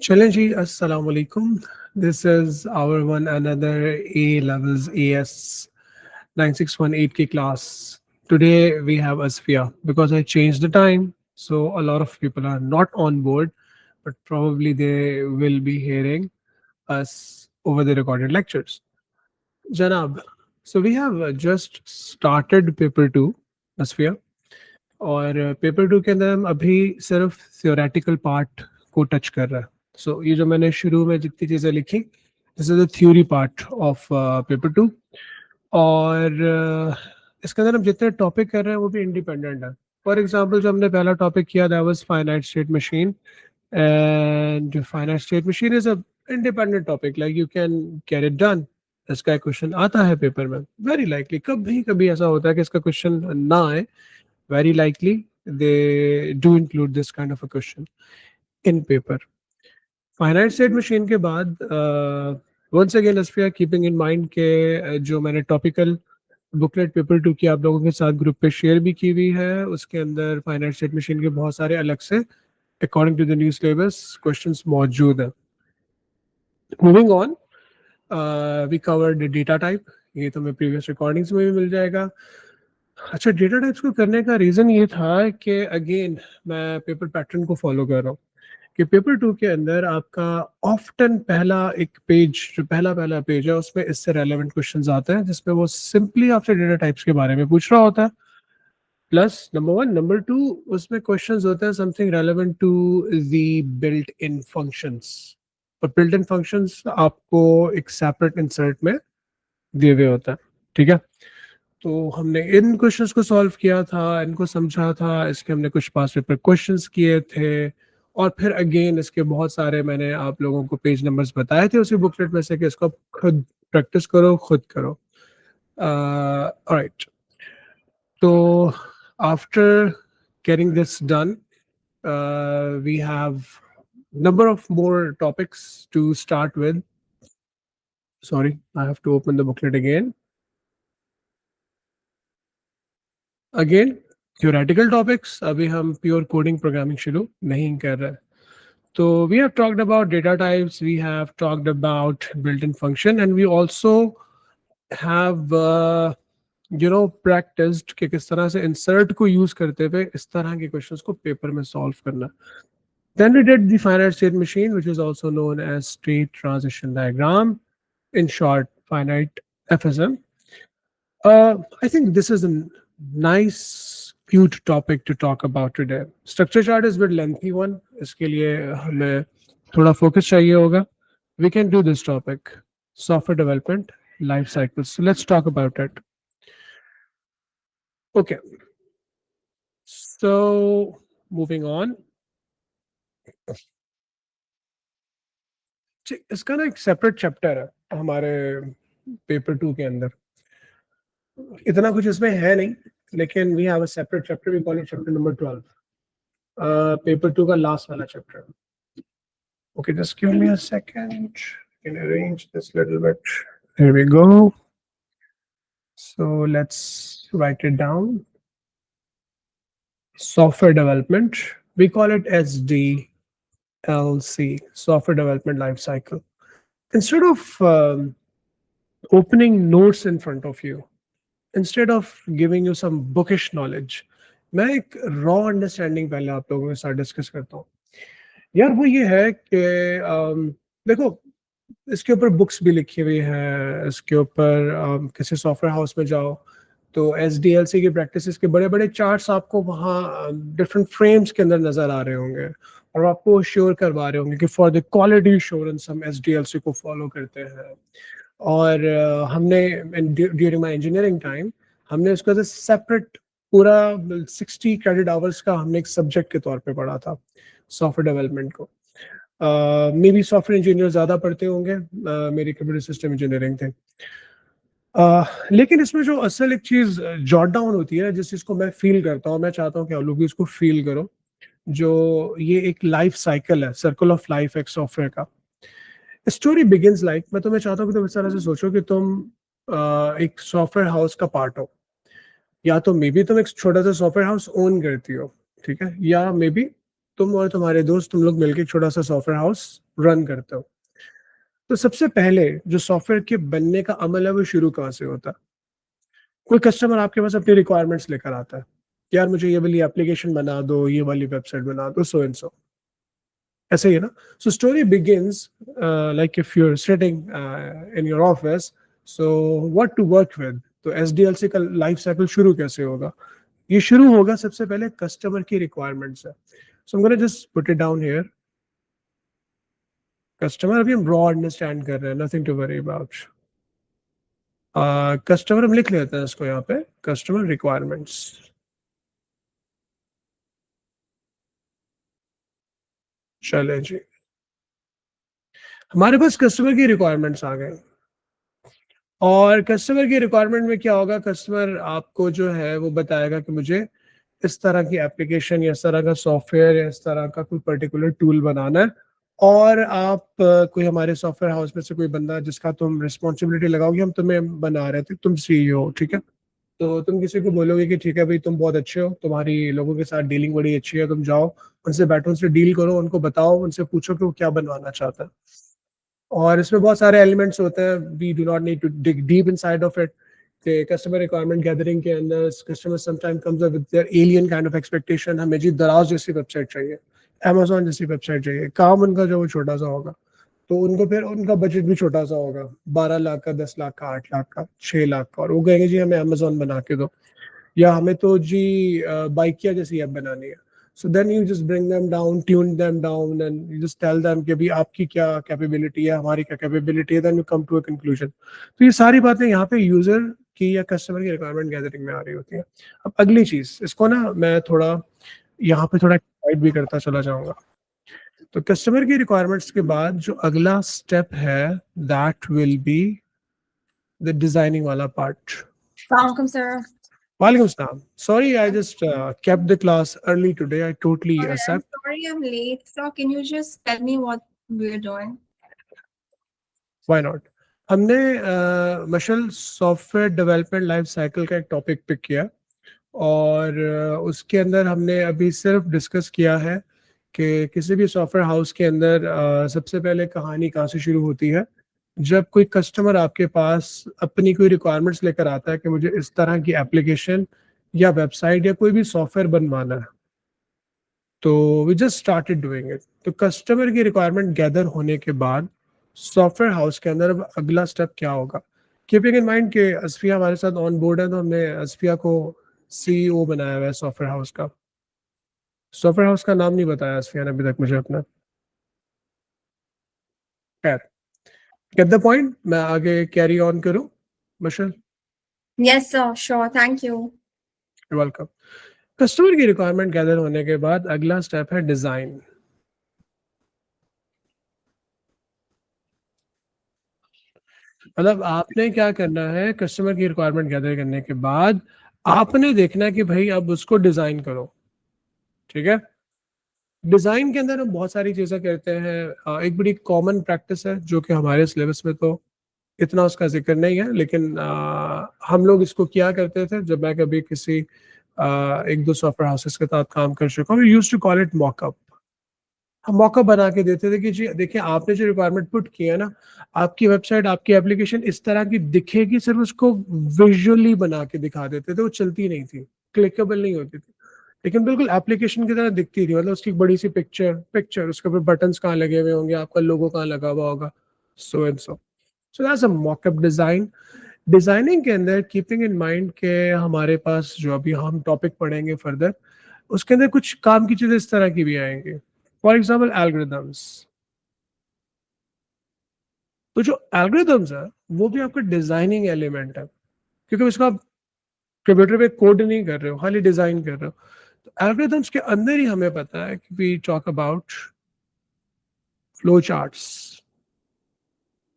चलें जी, अस्सलाम वालेकुम. This is our one another A levels AS 9618 की class. Today we have Asfia because I changed the time, so a lot of people are not on board, but probably they will be hearing us over the recorded lectures. Janab, so we have just started paper 2, Asfia. और paper two के अंदर हम अभी सिर्फ theoretical part को touch कर रहा है. सो ये जो मैंने शुरू में जितनी चीज़ें लिखी, this is the theory part of paper two. और इसके अंदर हम जितने टॉपिक कर रहे हैं वो भी इंडिपेंडेंट है. फॉर एग्जांपल जो हमने पहला टॉपिक किया that was finite state machine. And finite state machine is a independent topic, like you can get it done. इसका एक क्वेश्चन आता है पेपर में, वेरी लाइकली. कभी कभी ऐसा होता है कि इसका क्वेश्चन ना आए, very likely they do include this kind of a question in paper. Finite state machine के बाद once again Asfiya, keeping in mind के जो मैंने topical बुकलेट पेपर टू की आप लोगों के साथ ग्रुप पे शेयर भी की हुई है, उसके अंदर फाइनाइट स्टेट मशीन के बहुत सारे अलग से according to the new syllabus questions मौजूद हैं. Moving on, we covered data type. ये तो मैं प्रीवियस रिकॉर्डिंग्स में भी मिल जाएगा. अच्छा, डेटा टाइप्स को करने का रीज़न ये था कि अगेन मैं पेपर पैटर्न को फॉलो कर रहा हूँ कि पेपर टू के अंदर आपका ऑफ्टन पहला एक पेज, जो पहला पहला पेज है, उसमें इससे रेलेवेंट क्वेश्चंस आते हैं जिसमें वो सिंपली आपसे डेटा टाइप्स के बारे में पूछ रहा होता है. Plus number one, number two, उसमें क्वेश्चंस होते हैं something relevant to the built in functions. और बिल्ट इन फंक्शंस आपको एक सेपरेट इंसर्ट में दिए हुए होता है. ठीक है, तो हमने इन क्वेश्चंस को सॉल्व किया था, इनको समझा था, इसके हमने कुछ पास पेपर क्वेश्चंस किए थे. और फिर अगेन इसके बहुत सारे मैंने आप लोगों को पेज नंबर्स बताए थे उसी बुकलेट में से कि इसको आप खुद प्रैक्टिस करो, खुद करो. ऑलराइट, तो after getting this done, we have number of more topics to start with. Sorry, I have to open the booklet again. Again theoretical topics, अभी हम प्योर कोडिंग प्रोग्रामिंग शुरू नहीं कर रहे. तो we have talked about data types, we have talked about built in function, and we also have practised कि किस तरह से इंसर्ट को यूज करते हुए इस तरह के क्वेश्चंस को पेपर में सॉल्व करना. Then we did the finite state machine, which is also known as state transition diagram, in short, finite FSM. I think this is a nice, cute topic to talk about today. Structure chart is a bit lengthy one. इसके लिए हमें थोड़ा focus चाहिए होगा. We can do this topic, software development life cycles. So let's talk about it. Okay. So moving on. इसका ना एक separate chapter है हमारे paper 2 के अंदर. इतना कुछ इसमें है नहीं, लेकिन we have a separate chapter. We call it chapter number 12. Paper 2 का लास्ट वाला chapter. Okay, just give me a second. I can arrange this little bit. Here we go. So let's write it down. Software development. We call it SDLC, Software Development Life Cycle. Instead of opening notes in front of you, instead of giving you some bookish knowledge, मैं एक raw understanding पहले आप लोगों के साथ discuss करता हूँ. यार वो ये है कि देखो, इसके ऊपर बुक्स भी लिखी हुई है, इसके ऊपर किसी सॉफ्टवेयर हाउस में जाओ तो SDLC की प्रैक्टिसेस के बड़े बड़े चार्ट्स आपको वहाँ डिफरेंट फ्रेम्स के अंदर नज़र आ रहे होंगे, और आपको श्योर करवा रहे होंगे कि फॉर द क्वालिटी एश्योरेंस हम SDLC को फॉलो करते हैं. और हमने ड्यूरिंग माई इंजीनियरिंग टाइम हमने उसको एज सेपरेट पूरा 60 क्रेडिट आवर्स का हमने एक सब्जेक्ट के तौर पे पढ़ा था सॉफ्टवेयर डेवलपमेंट को. मे बी सॉफ्टवेयर इंजीनियर ज़्यादा पढ़ते होंगे, मेरी कंप्यूटर सिस्टम इंजीनियरिंग थे. लेकिन इसमें जो असल एक चीज़ जॉट डाउन होती है, जिस चीज़ को मैं फील करता हूँ, मैं चाहता हूँ कि आप लोग भी इसको फील करो, जो ये एक लाइफ साइकिल है, सर्कल ऑफ लाइफ एक सॉफ्टवेयर का. स्टोरी बिगिंस लाइक, मैं तुम्हें चाहता हूँ कि तुम इस तरह से सोचो कि तुम एक सॉफ्टवेयर हाउस का पार्ट हो, या तो मे बी तुम एक छोटा सा सॉफ्टवेयर हाउस ओन करती हो, ठीक है, या मे बी तुम और तुम्हारे दोस्त तुम लोग मिलकर एक छोटा सा सॉफ्टवेयर हाउस रन करते हो। तो सबसे पहले जो सॉफ्टवेयर के बनने का अमल है वो शुरू कहाँ से होता है? कोई कस्टमर आपके पास अपनी रिक्वायरमेंट्स लेकर आता है, यार मुझे ये वाली एप्लीकेशन बना दो, ये वाली वेबसाइट बना दो, सो एंड सो, ऐसे ही है ना? So story begins like if you are sitting in your office, so what to work with. तो एसडीएलसी का लाइफ साइकिल शुरू कैसे होगा? ये शुरू होगा सबसे पहले कस्टमर की रिक्वायरमेंट से। So I am gonna just put it down here. Customer अभी हम रॉ अंडरस्टैंड कर रहे हैं, nothing to worry about. Customer हम लिख लेते हैं इसको यहाँ पे, कस्टमर रिक्वायरमेंट्स। चले जी, हमारे पास कस्टमर की रिक्वायरमेंट्स आ गए। और कस्टमर की रिक्वायरमेंट में क्या होगा, कस्टमर आपको जो है वो बताएगा कि मुझे इस तरह की एप्लीकेशन या इस तरह का सॉफ्टवेयर या इस तरह का कोई पर्टिकुलर टूल बनाना है। और आप कोई हमारे सॉफ्टवेयर हाउस में से कोई बंदा जिसका तुम रिस्पॉन्सिबिलिटी लगाओगे, हम तुम्हें बना रहे थे, तुम सीईओ हो, ठीक है? तो तुम किसी को बोलोगे कि ठीक है भाई तुम बहुत अच्छे हो, तुम्हारी लोगों के साथ डीलिंग बड़ी अच्छी है, तुम जाओ उनसे बैठो, उनसे डील करो, उनको बताओ, उनसे पूछो कि वो क्या बनवाना चाहता है। और इसमें बहुत सारे एलिमेंट्स होते हैं, we do not need to dig deep inside of it. कि कस्टमर रिक्वायरमेंट गैदरिंग के अंदर customer sometime comes up with their alien kind of expectation, हमें जी दराज जैसी वेबसाइट चाहिए, अमेजोन जैसी वेबसाइट चाहिए, काम उनका जो वो छोटा सा होगा, तो उनको फिर उनका बजट भी छोटा सा होगा, 12 लाख का, 10 लाख का, 8 लाख का, 6 लाख का, और वो कहेंगे जी हमें अमेजोन बना के दो, या हमें तो जी बाइकिया जैसी ऐप बनानी है। So then you just bring them down, tune them down, and you just tell them कि भाई आपकी क्या कैपेबिलिटी है, हमारी क्या कैपेबिलिटी है, then you come to a conclusion. तो ये सारी बातें यहाँ पे यूजर की या कस्टमर की रिक्वायरमेंट गैदरिंग में आ रही होती है। अब अगली चीज, इसको ना मैं थोड़ा यहाँ पे थोड़ा गाइड भी करता चला जाऊंगा। तो कस्टमर की रिक्वायरमेंट्स के बाद जो अगला स्टेप है, that will be the designing वाला part. Welcome, sir. Walaikum salam. Sorry, I just kept the class early today. I totally Alright, I'm accept. sorry I'm late. So can you just tell me what we're doing? Why not? हमने मशल software development life cycle का एक topic pick किया, और उसके अंदर हमने अभी सिर्फ डिस्कस किया है कि किसी भी सॉफ्टवेयर हाउस के अंदर सबसे पहले कहानी कहाँ से शुरू होती है। जब कोई कस्टमर आपके पास अपनी कोई रिक्वायरमेंट्स लेकर आता है कि मुझे इस तरह की एप्लीकेशन या वेबसाइट या कोई भी सॉफ्टवेयर बनवाना है, तो we just started doing it. तो कस्टमर की रिक्वायरमेंट गैदर होने के बाद सॉफ्टवेयर हाउस के अंदर अब अगला स्टेप क्या होगा? कीपिंग इन माइंड कि असफिया हमारे साथ ऑन बोर्ड है, तो हमने असफिया को सीईओ बनाया हुआ है सॉफ्टवेयर हाउस का। सॉफ्टवेयर हाउस का नाम नहीं बताया असफिया ने अभी तक मुझे अपना। खैर, गेट द पॉइंट। मैं आगे कैरी ऑन करूं मशल? Yes, sir. Sure. Thank you. Welcome. Customer की रिक्वायरमेंट गैदर होने के बाद अगला स्टेप है डिजाइन। मतलब आपने क्या करना है, कस्टमर की रिक्वायरमेंट गैदर करने के बाद आपने देखना है कि भाई अब उसको डिजाइन करो, ठीक है? डिजाइन के अंदर हम बहुत सारी चीजें करते हैं। एक बड़ी कॉमन प्रैक्टिस है जो कि हमारे सिलेबस में तो इतना उसका जिक्र नहीं है, लेकिन हम लोग इसको किया करते थे जब मैं कभी किसी एक दो सॉफ्टवेयर हाउसेस के साथ काम कर चुका हूँ। Used to call it mockup. हम मौका बना के देते थे कि जी देखिए आपने जो रिक्वायरमेंट पुट किया है ना, आपकी वेबसाइट आपकी एप्लीकेशन इस तरह की दिखेगी, सिर्फ उसको विजुअली बना के दिखा देते थे, वो चलती नहीं थी, क्लिकेबल नहीं होती थी, लेकिन बिल्कुल एप्लीकेशन की तरह दिखती थी। मतलब उसकी एक बड़ी सी पिक्चर पिक्चर उसके ऊपर बटन्स कहाँ लगे हुए होंगे, आपका लोगो कहाँ लगा हुआ होगा, so and so. So that's a mock-up design. Designing के अंदर कीपिंग इन माइंड के हमारे पास जो अभी हम टॉपिक पढ़ेंगे फर्दर, उसके अंदर कुछ काम की चीजें इस तरह की भी आएंगी। For example algorithms. तो जो एल्गोरिदम्स है वो भी आपका डिजाइनिंग एलिमेंट है, क्योंकि उसका आप कंप्यूटर पे कोड नहीं कर रहे हो, खाली डिजाइन कर रहे हो। तो एल्गोरिदम्स के अंदर ही हमें पता है कि we talk about flow charts.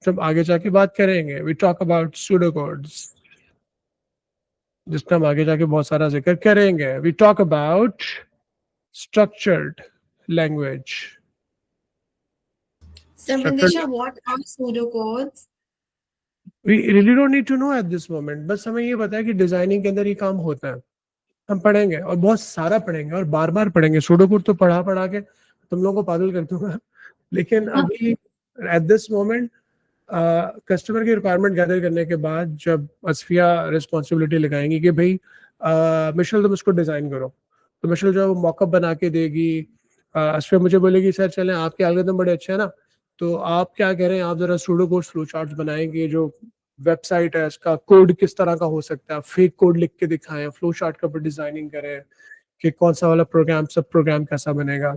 जब आगे जाके बात करेंगे we talk about pseudo codes, जिसका हम आगे जाके बहुत सारा जिक्र करेंगे। We talk about structured language. So, structured, Mandisha, what are pseudocodes? We really don't need to know at this moment, बस हमें ये पता है कि डिजाइनिंग के अंदर ये काम होता है। हम पढ़ेंगे और बहुत सारा पढ़ेंगे और बार बार पढ़ेंगे। सूडोकोड तो पढ़ा पढ़ा के तुम लोगों को पागल कर दूंगा। लेकिन अभी एट दिस मोमेंट कस्टमर की रिक्वायरमेंट गैदर करने के बाद जब असफिया रिस्पॉन्सिबिलिटी लगाएंगी कि भाई मिशेल तुम इसको डिज़ाइन करो, तो मिशेल जो मॉकअप बना के देगी। असफिया मुझे बोलेगी सर चलें आपके एल्गोरिथम बड़े अच्छे हैं ना, तो आप क्या कह रहे हैं, आप जरा सूडोकोड फ्लो चार्ट्स बनाएंगे, जो वेबसाइट है इसका कोड किस तरह का हो सकता है, फेक कोड लिख के दिखाएं, फ्लो चार्ट का डिजाइनिंग करें कि कौन सा वाला प्रोग्राम सब प्रोग्राम कैसा बनेगा।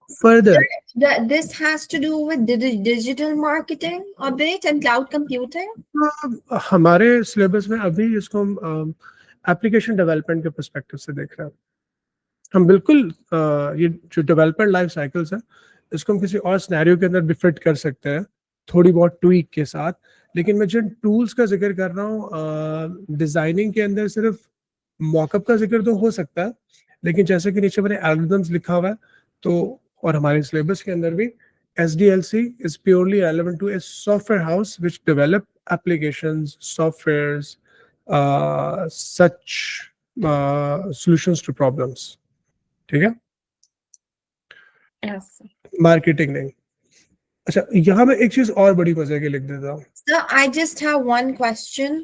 Further This has to do with digital marketing a bit and cloud computing. हमारे सिलेबस में अभी इसको हम एप्लीकेशन डेवलपमेंट के पर्सपेक्टिव से देख रहे हैं। हम बिल्कुल ये जो डेवलपमेंट लाइफ साइकिल्स है इसको हम किसी और सिनेरियो के अंदर भी फिट कर सकते हैं थोड़ी बहुत ट्वीक के साथ। लेकिन मैं जिन टूल्स का जिक्र कर रहा हूँ डिजाइनिंग के अंदर सिर्फ मॉकअप का जिक्र तो हो सकता है, लेकिन जैसे कि नीचे मैंने एल्गोरिथम्स लिखा हुआ है, तो और हमारे सिलेबस के अंदर भी SDLC is purely relevant to a software house which develop applications, softwares, such solutions to problems. ठीक है, Yes. मार्केटिंग नहीं। अच्छा, यहाँ मैं एक चीज और बड़ी मजे की लिख देता हूँ। Sir, I just have one question.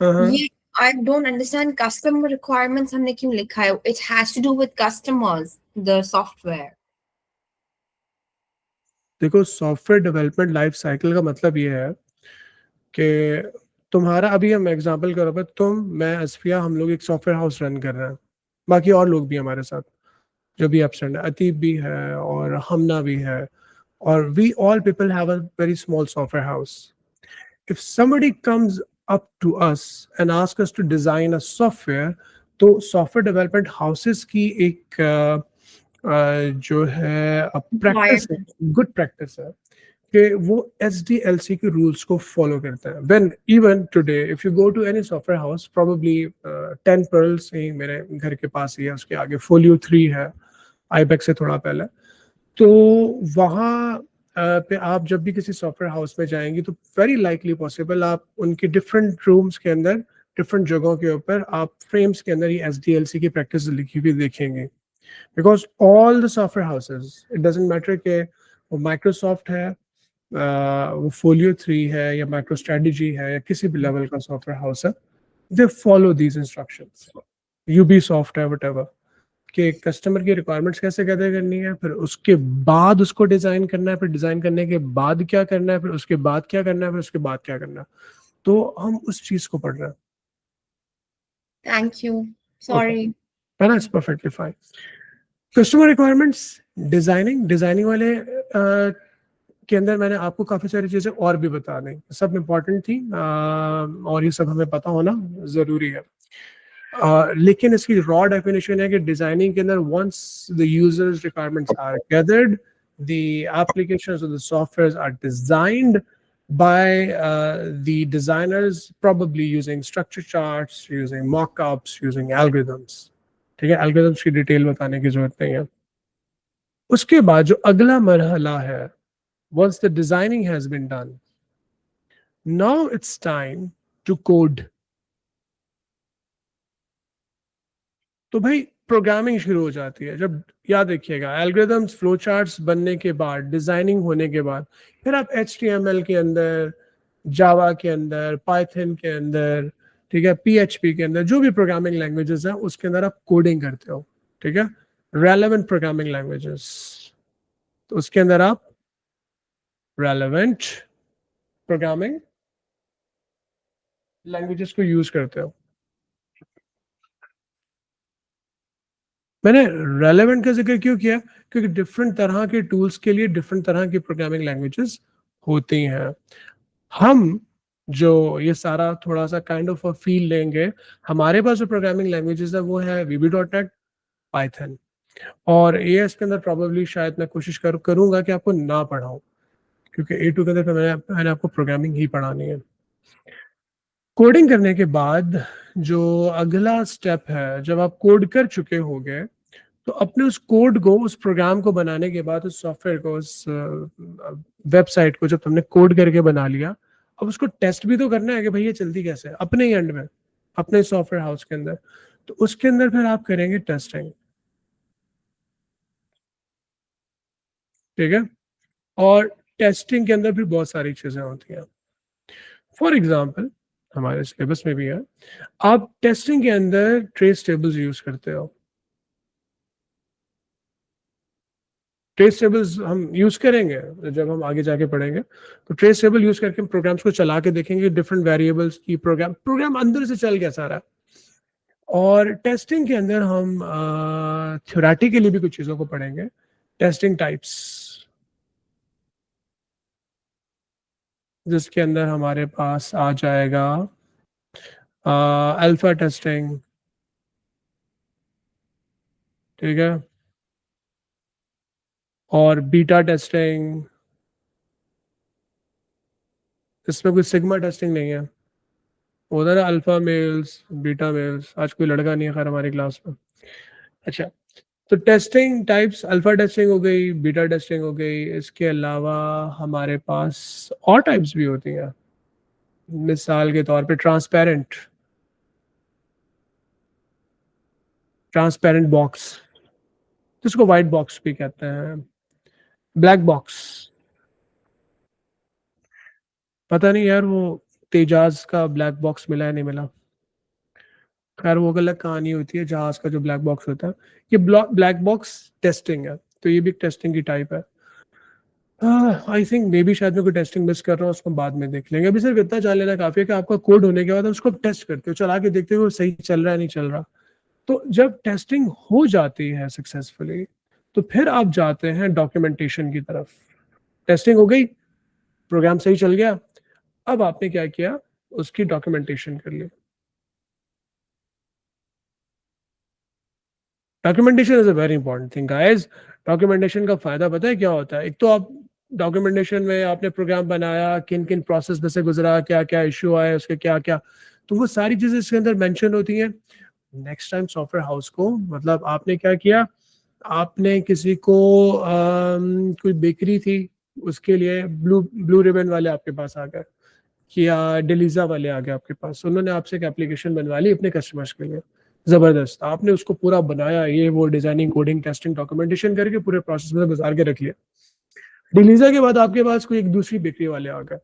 ये I don't understand customer requirements हमने क्यों लिखा है? It has to do with customers, the software. देखो, सॉफ्टवेयर डेवलपमेंट लाइफ साइकिल का मतलब ये है कि तुम्हारा, अभी हम एग्जांपल करो पर तुम, मैं, असफिया, हम लोग एक सॉफ्टवेयर हाउस रन कर रहे हैं, बाकी और लोग भी हमारे साथ जो भी एब्सेंट है, अतीब भी है और हमना भी है, और we all people have a very small software house. If somebody comes up to us and ask us to design a software, तो सॉफ्टवेयर डेवलपमेंट हाउसेस की एक जो है प्रैक्टिस है, गुड प्रैक्टिस है कि वो SDLC के रूल्स को फॉलो करते हैं। When even today if you go to any software house, probably 10 pearls ही मेरे घर के पास ही है, उसके आगे फोलियो 3 है, आईबेक्स से थोड़ा पहले। तो वहाँ पे आप जब भी किसी सॉफ्टवेयर हाउस में जाएंगे तो वेरी लाइकली पॉसिबल आप उनके डिफरेंट रूम्स के अंदर, डिफरेंट जगहों के ऊपर आप फ्रेम्स के अंदर ये SDLC की प्रैक्टिस लिखी हुई देखेंगे। Because all the software houses, it doesn't matter कि वो माइक्रोसॉफ्ट है, वो फोलियो 3 है या माइक्रो स्ट्रेटजी है या किसी भी लेवल का सॉफ्टवेयर हाउस है, they follow these instructions. Ubisoft है, व्हाटएवर, कि कस्टमर की रिक्वायरमेंट्स कैसे गैदर करनी है, फिर उसके बाद उसको डिजाइन करना है, फिर डिजाइन करने के बाद क्या करना है, फिर उसके बाद क्या करना है, फिर उसके बाद क्या करना है। तो हम उस चीज को पढ़ रहे हैं। Thank you. Sorry. That's perfectly fine. Customer requirements, designing वाले के अंदर मैंने आपको काफी सारी चीजें और भी बता दी, सब इम्पोर्टेंट थी और ये सब हमें पता होना जरूरी है। लेकिन इसकी रॉ डेफिनेशन है कि डिजाइनिंग के अंदर once the users requirements are gathered, the applications और the softwares are designed by the designers, probably using structure charts, using mock-ups, using algorithms. ठीक है, algorithms की डिटेल बताने की जरूरत नहीं है। उसके बाद जो अगला मरहला है, once the designing has been done, now it's time to code. तो भाई प्रोग्रामिंग शुरू हो जाती है। जब, याद रखिएगा, एल्गोरिथम्स, फ्लो चार्ट्स बनने के बाद, डिजाइनिंग होने के बाद, फिर आप HTML के अंदर, जावा के अंदर, पाइथन के अंदर, ठीक है, PHP के अंदर, जो भी प्रोग्रामिंग लैंग्वेजेस हैं उसके अंदर आप कोडिंग करते हो। ठीक है, रेलेवेंट प्रोग्रामिंग लैंग्वेजेस, तो उसके अंदर आप रेलेवेंट प्रोग्रामिंग लैंग्वेजेस को यूज करते हो। मैंने रेलेवेंट का जिक्र क्यों किया? क्योंकि डिफरेंट तरह के टूल्स के लिए डिफरेंट तरह की प्रोग्रामिंग लैंग्वेजेस होती हैं। हम जो ये सारा थोड़ा सा काइंड ऑफ फील लेंगे, हमारे पास जो प्रोग्रामिंग लैंग्वेजेस है वो है VB.NET, पाइथन, और AS के अंदर प्रोबेबली शायद मैं कोशिश करूंगा कि आपको ना पढ़ाऊं, क्योंकि A2 के अंदर मैंने आपको प्रोग्रामिंग ही पढ़ानी है। कोडिंग करने के बाद जो अगला स्टेप है, जब आप कोड कर चुके होंगे, तो अपने उस कोड को, उस प्रोग्राम को बनाने के बाद, उस सॉफ्टवेयर को, उस वेबसाइट को जब तुमने कोड करके बना लिया, अब उसको टेस्ट भी तो करना है कि भाई ये चलती कैसे है, अपने ही एंड में, अपने सॉफ्टवेयर हाउस के अंदर। तो उसके अंदर फिर आप करेंगे टेस्टिंग, ठीक है। और टेस्टिंग के अंदर भी बहुत सारी चीजें होती हैं। फॉर एग्जाम्पल हमारे सिलेबस में भी है, आप टेस्टिंग के अंदर ट्रेस टेबल्स यूज करते हो। ट्रेस टेबल्स हम यूज करेंगे जब हम आगे जाके पढ़ेंगे, तो ट्रेस टेबल यूज करके हम प्रोग्राम्स को चला के देखेंगे डिफरेंट वेरिएबल्स की प्रोग्राम प्रोग्राम अंदर से चल कैसा रहा। और टेस्टिंग के अंदर हम थ्योरेटिकली भी कुछ चीज़ों को पढ़ेंगे। टेस्टिंग टाइप्स, जिसके अंदर हमारे पास आ जाएगा अल्फा टेस्टिंग, ठीक है, और बीटा टेस्टिंग। इसमें कोई सिग्मा टेस्टिंग नहीं है, उधर अल्फा मेल्स बीटा मेल्स। आज कोई लड़का नहीं है खैर हमारी क्लास में। अच्छा, तो टेस्टिंग टाइप्स अल्फा टेस्टिंग हो गई, बीटा टेस्टिंग हो गई। इसके अलावा हमारे पास और टाइप्स भी होती हैं। मिसाल के तौर पे ट्रांसपेरेंट, ट्रांसपेरेंट बॉक्स, जिसको वाइट बॉक्स भी कहते हैं। ब्लैक बॉक्स, पता नहीं यार वो तेजाज का ब्लैक बॉक्स मिला है नहीं मिला, खैर वो अलग कहानी होती है। जहाज का जो ब्लैक बॉक्स होता है, ये ब्लैक बॉक्स टेस्टिंग है, तो ये भी टेस्टिंग की टाइप है। आई थिंक मे बी शायद मैं कोई टेस्टिंग मिस कर रहा हूँ, उसको बाद में देख लेंगे। अभी सिर्फ इतना जान लेना काफी है कि आपका कोड होने के बाद उसको टेस्ट करते हो, चला के देखते हो सही चल रहा है नहीं चल रहा। तो जब टेस्टिंग हो जाती है सक्सेसफुली, तो फिर आप जाते हैं डॉक्यूमेंटेशन की तरफ। टेस्टिंग हो गई, प्रोग्राम सही चल गया, अब आपने क्या किया, उसकी डॉक्यूमेंटेशन कर ली। Documentation is a very important thing guys. Documentation का फायदा पता है क्या होता है? एक तो आप डॉक्यूमेंटेशन में आपने प्रोग्राम बनाया, किन किन प्रोसेस में से गुजरा, क्या क्या इश्यू आए, उसके क्या क्या, तो वो सारी चीजें इसके अंदर मेंशन होती हैं। नेक्स्ट टाइम सॉफ्टवेयर हाउस को, मतलब आपने क्या किया, आपने किसी को कोई बेकरी थी, उसके लिए ब्लू ब्लू रिबन वाले आपके पास आ गए, या डेलीजा वाले आ गए आपके पास, उन्होंने आपसे एक एप्लीकेशन बनवा ली अपने कस्टमर्स के लिए। जबरदस्त, आपने उसको पूरा बनाया, ये वो डिजाइनिंग कोडिंग टेस्टिंग डॉक्यूमेंटेशन करके पूरे प्रोसेस में गुजार के रख लिया। डिलीजा के बाद आपके पास कोई एक दूसरी बेकरी वाले आ गए,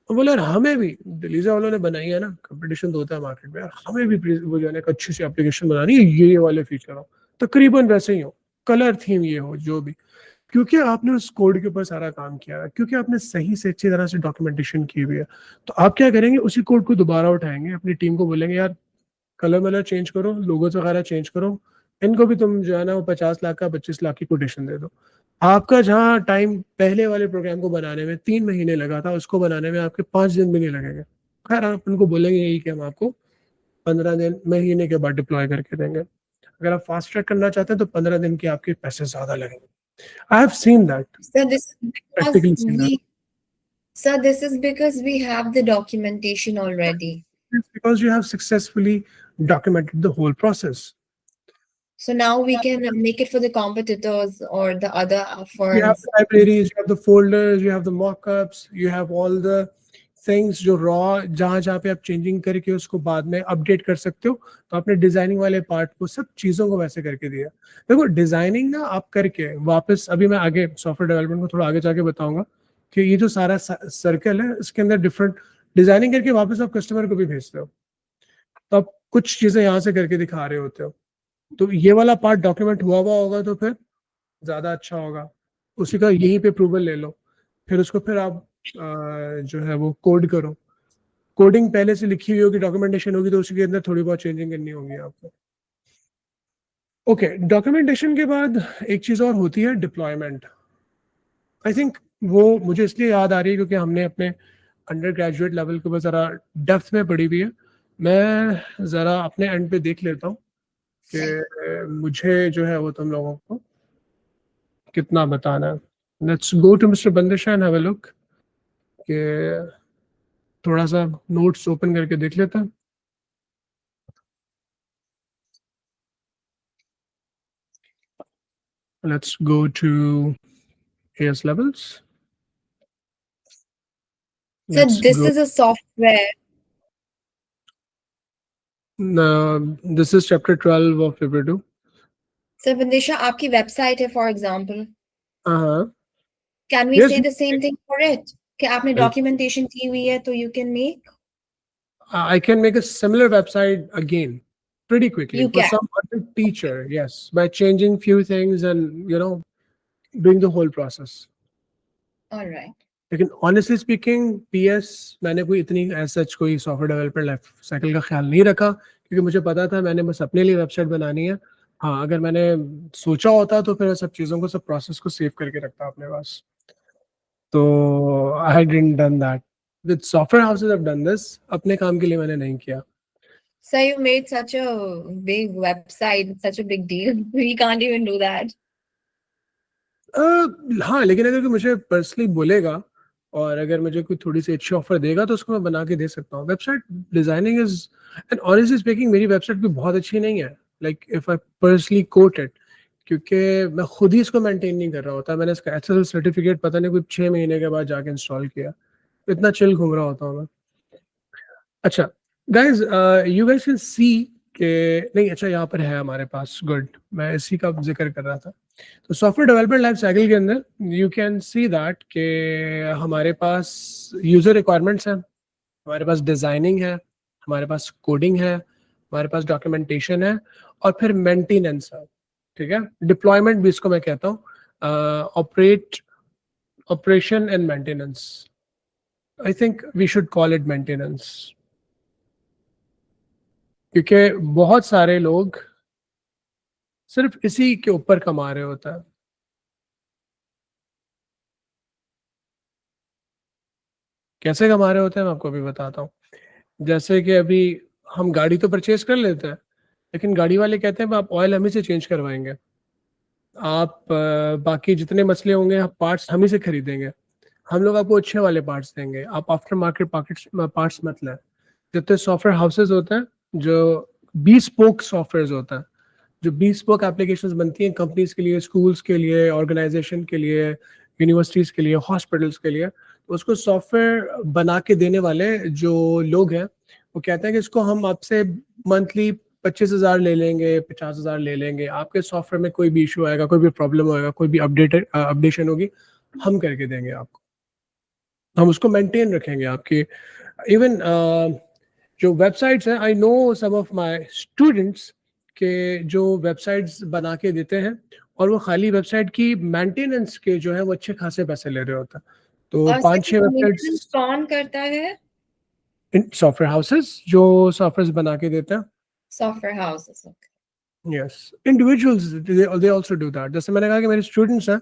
तो बोले यार हमें भी, डिलीजा वालों ने बनाई है ना, कंपटीशन तो होता है मार्केट में, यार हमें भी वो जो है ना एक अच्छी सी एप्लीकेशन बनानी है, ये वाले फीचर हो, तकरीबन वैसे ही हो, कलर थीम ये हो जो भी। क्योंकि आपने उस कोड के ऊपर सारा काम किया है, क्योंकि आपने सही से अच्छी तरह से डॉक्यूमेंटेशन की हुई है, तो आप क्या करेंगे, उसी कोड को दोबारा उठाएंगे, अपनी टीम को बोलेंगे यार कलर वलर चेंज करो, लोगोस वगैरह चेंज करो, इनको भी तुम जो है ना वो 50 लाख का 25 लाख की कोटेशन दे दो। आपका जहाँ टाइम पहले वाले प्रोग्राम को बनाने में 3 महीने लगा था, उसको बनाने में आपके 5 दिन भी नहीं लगेंगे। खैर आप उनको बोलेंगे यही कि हम आपको 15 दिन महीने के बाद डिप्लॉय करके देंगे। अगर आप फास्ट ट्रैक करना चाहते हैं तो 15 दिन के आपके पैसे ज्यादा लगेंगे। I have seen that, So this is because practically seen that. this is because we have the documentation already. It's because you have successfully documented the whole process. So now we can make it for the competitors or the other You have firms. the libraries, you have the folders, you have the mockups, you have all the things जो raw जहाँ जहाँ पे आप changing करके उसको बाद में update कर सकते हो। तो आपने डिजाइनिंग वाले पार्ट को, सब चीज़ों को वैसे करके दिया। देखो डिजाइनिंग ना आप करके वापस, अभी मैं आगे सॉफ्टवेयर डेवलपमेंट को थोड़ा आगे जाके बताऊंगा कि ये जो सारा सर्कल है इसके अंदर डिफरेंट डिजाइनिंग करके वापस आप कस्टमर को भी भेजते हो, तो आप कुछ चीज़ें यहाँ से करके दिखा रहे होते हो। तो ये वाला पार्ट डॉक्यूमेंट हुआ हुआ होगा तो फिर ज़्यादा अच्छा होगा। उसी का यहीं पे अप्रूवल ले लो, फिर उसको फिर आप जो है वो कोड करो। कोडिंग पहले से लिखी हुई होगी, डॉक्यूमेंटेशन होगी, तो उसी के अंदर थोड़ी बहुत चेंजिंग करनी होगी आपको। ओके, डॉक्यूमेंटेशन के बाद एक चीज़ और होती है, डिप्लॉयमेंट। आई थिंक वो मुझे इसलिए याद आ रही है क्योंकि हमने अपने अंडर ग्रेजुएट लेवल के ऊपर ज़रा डेप्थ में पढ़ी हुई है। मैं ज़रा अपने एंड पे देख लेता हूँ कि मुझे जो है वो तुम लोगों को कितना बताना है। Let's go to mister Bandisha and have a look, कि थोड़ा सा नोट्स ओपन करके देख लेते हैं। Let's go to AS levels. So Let's this go. is a software. This is chapter 12 of paper 2. So Vandisha, आपकी website है for example. Uh-huh. Can we Yes, say the same thing for it? कि आपने well, documentation की हुई है तो you can make? I can make a similar website again pretty quickly You for can. some other teacher, yes, by changing few things and doing the whole process. All right. लेकिन honestly speaking PS मैंने कोई इतनी सच कोई software development life cycle का ख्याल नहीं रखा, क्योंकि मुझे पता था मैंने बस अपने लिए वेबसाइट बनानी है। हाँ, अगर मैंने सोचा होता तो फिर सब चीज़ों को, सब प्रोसेस को सेव करके रखता अपने पास। तो I didn't done that with software houses. I have done this, अपने काम के लिए मैंने नहीं किया। So you made such a big website, such a big deal. We can't even do that. हाँ, लेकिन अगर कोई मुझे पर्सनली बोलेगा और अगर मुझे कोई थोड़ी सी अच्छी ऑफर देगा तो उसको मैं बना के दे सकता हूँ। Website designing is, and honestly speaking मेरी वेबसाइट भी बहुत अच्छी नहीं है, like if I personally quote it, क्योंकि मैं खुद ही इसको मेंटेन नहीं कर रहा होता। मैंने इसका एचएसएल सर्टिफिकेट पता नहीं कोई 6 महीने के बाद जाके इंस्टॉल किया, इतना चिल घूम रहा होता हूँ मैं। अच्छा guys, you guys can see के नहीं, अच्छा यहाँ पर है हमारे पास, गुड, मैं इसी का जिक्र कर रहा था। तो सॉफ्टवेयर डेवलपमेंट लाइफ साइकिल के अंदर यू कैन सी दैट के हमारे पास यूजर रिक्वायरमेंट्स हैं, हमारे पास डिजाइनिंग है, हमारे पास कोडिंग है, हमारे पास डॉक्यूमेंटेशन है, और फिर मेंटेनेंस है। ठीक है, डिप्लॉयमेंट भी इसको मैं कहता हूँ, operation and maintenance. I think we should call it maintenance, क्योंकि बहुत सारे लोग सिर्फ इसी के ऊपर कमा रहे होता है। कैसे कमा रहे होते हैं मैं आपको अभी बताता हूँ। जैसे कि अभी हम गाड़ी तो परचेज कर लेते हैं, लेकिन गाड़ी वाले कहते हैं आप ऑयल हम ही से चेंज करवाएंगे, आप बाकी जितने मसले होंगे आप पार्ट्स हम ही से खरीदेंगे, हम लोग आपको अच्छे वाले पार्ट्स देंगे, आप आफ्टर मार्केट पार्ट्स मत लें। जितने सॉफ्टवेयर हाउसेज होते हैं जो bespoke सॉफ्टवेयर होता है, जो bespoke एप्लीकेशंस बनती हैं कंपनीज के लिए, स्कूल्स के लिए, ऑर्गेनाइजेशन के लिए, यूनिवर्सिटीज के लिए, हॉस्पिटल्स के लिए, तो उसको सॉफ्टवेयर बना के देने वाले जो लोग हैं वो कहते हैं कि इसको हम आपसे मंथली 25,000 ले लेंगे, 50,000 ले लेंगे, आपके सॉफ्टवेयर में कोई भी इशू आएगा, कोई भी प्रॉब्लम होएगा, कोई भी अपडेशन होगी, हम करके देंगे आपको, हम उसको मेंटेन रखेंगे आपकी। इवन जो वेबसाइट्स हैं, I know some of my students के जो वेबसाइट्स बना के देते हैं और वो खाली वेबसाइट की मेंटेनेंस के जो है वो अच्छे खासे पैसे ले रहे होते हैं। तो और 5-6 maintenance वेबसाइट्स, कौन करता है? सॉफ्टवेयर हाउसेस जो सॉफ्टवेयर बना के देते हैं। Software houses. Okay. Yes, individuals they also do that. जैसे मैंने कहा कि मेरे स्टूडेंट्स हैं,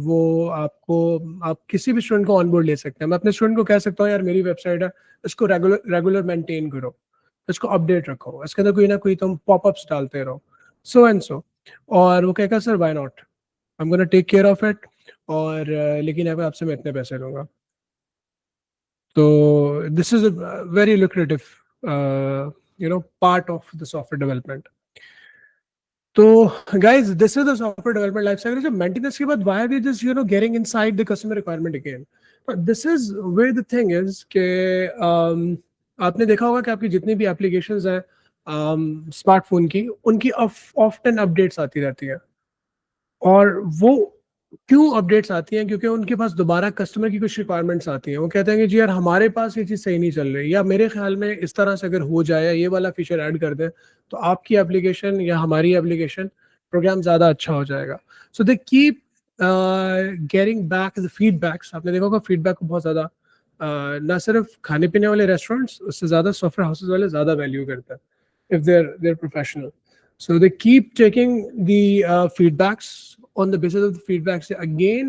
वो आपको, आप किसी भी स्टूडेंट को ऑनबोर्ड ले सकते हैं। मैं अपने स्टूडेंट को कह सकता हूँ यार मेरी वेबसाइट है, इसको रेगुलर मेंटेन करो, इसको अपडेट रखो, इसके अंदर कोई ना कोई तुम पॉपअप्स डालते रहो, सो एंड सो। और वो कहेगा sir why not, I am gonna take care of it, और लेकिन यहाँ पे आपसे मैं इतने पैसे लूंगा। तो this is a very lucrative part of the software development. तो guys, this is the software development life cycle. So maintenance के बाद why are we just getting inside the customer requirement again? But this is where the thing is कि आपने देखा होगा कि आपकी जितनी भी एप्लीकेशंस हैं स्मार्टफोन की, उनकी ऑफ्टन अपडेट्स आती रहती है। और वो क्यों अपडेट्स आती हैं? क्योंकि उनके पास दोबारा कस्टमर की कुछ रिक्वायरमेंट्स आती हैं। वो कहते हैं कि जी यार हमारे पास ये चीज़ सही नहीं चल रही, या मेरे ख्याल में इस तरह से अगर हो जाए या ये वाला फीचर ऐड कर दें तो आपकी एप्लीकेशन या हमारी एप्लीकेशन प्रोग्राम ज़्यादा अच्छा हो जाएगा। So they keep getting back the feedbacks. आपने देखा होगा फीडबैक को बहुत ज़्यादा ना सिर्फ खाने पीने वाले रेस्टोरेंट्स, उससे ज़्यादा सॉफ्टवेयर हाउसेज वाले ज़्यादा वैल्यू करते हैं if there professional. So they keep taking the feedbacks. On the basis of the feedbacks, they again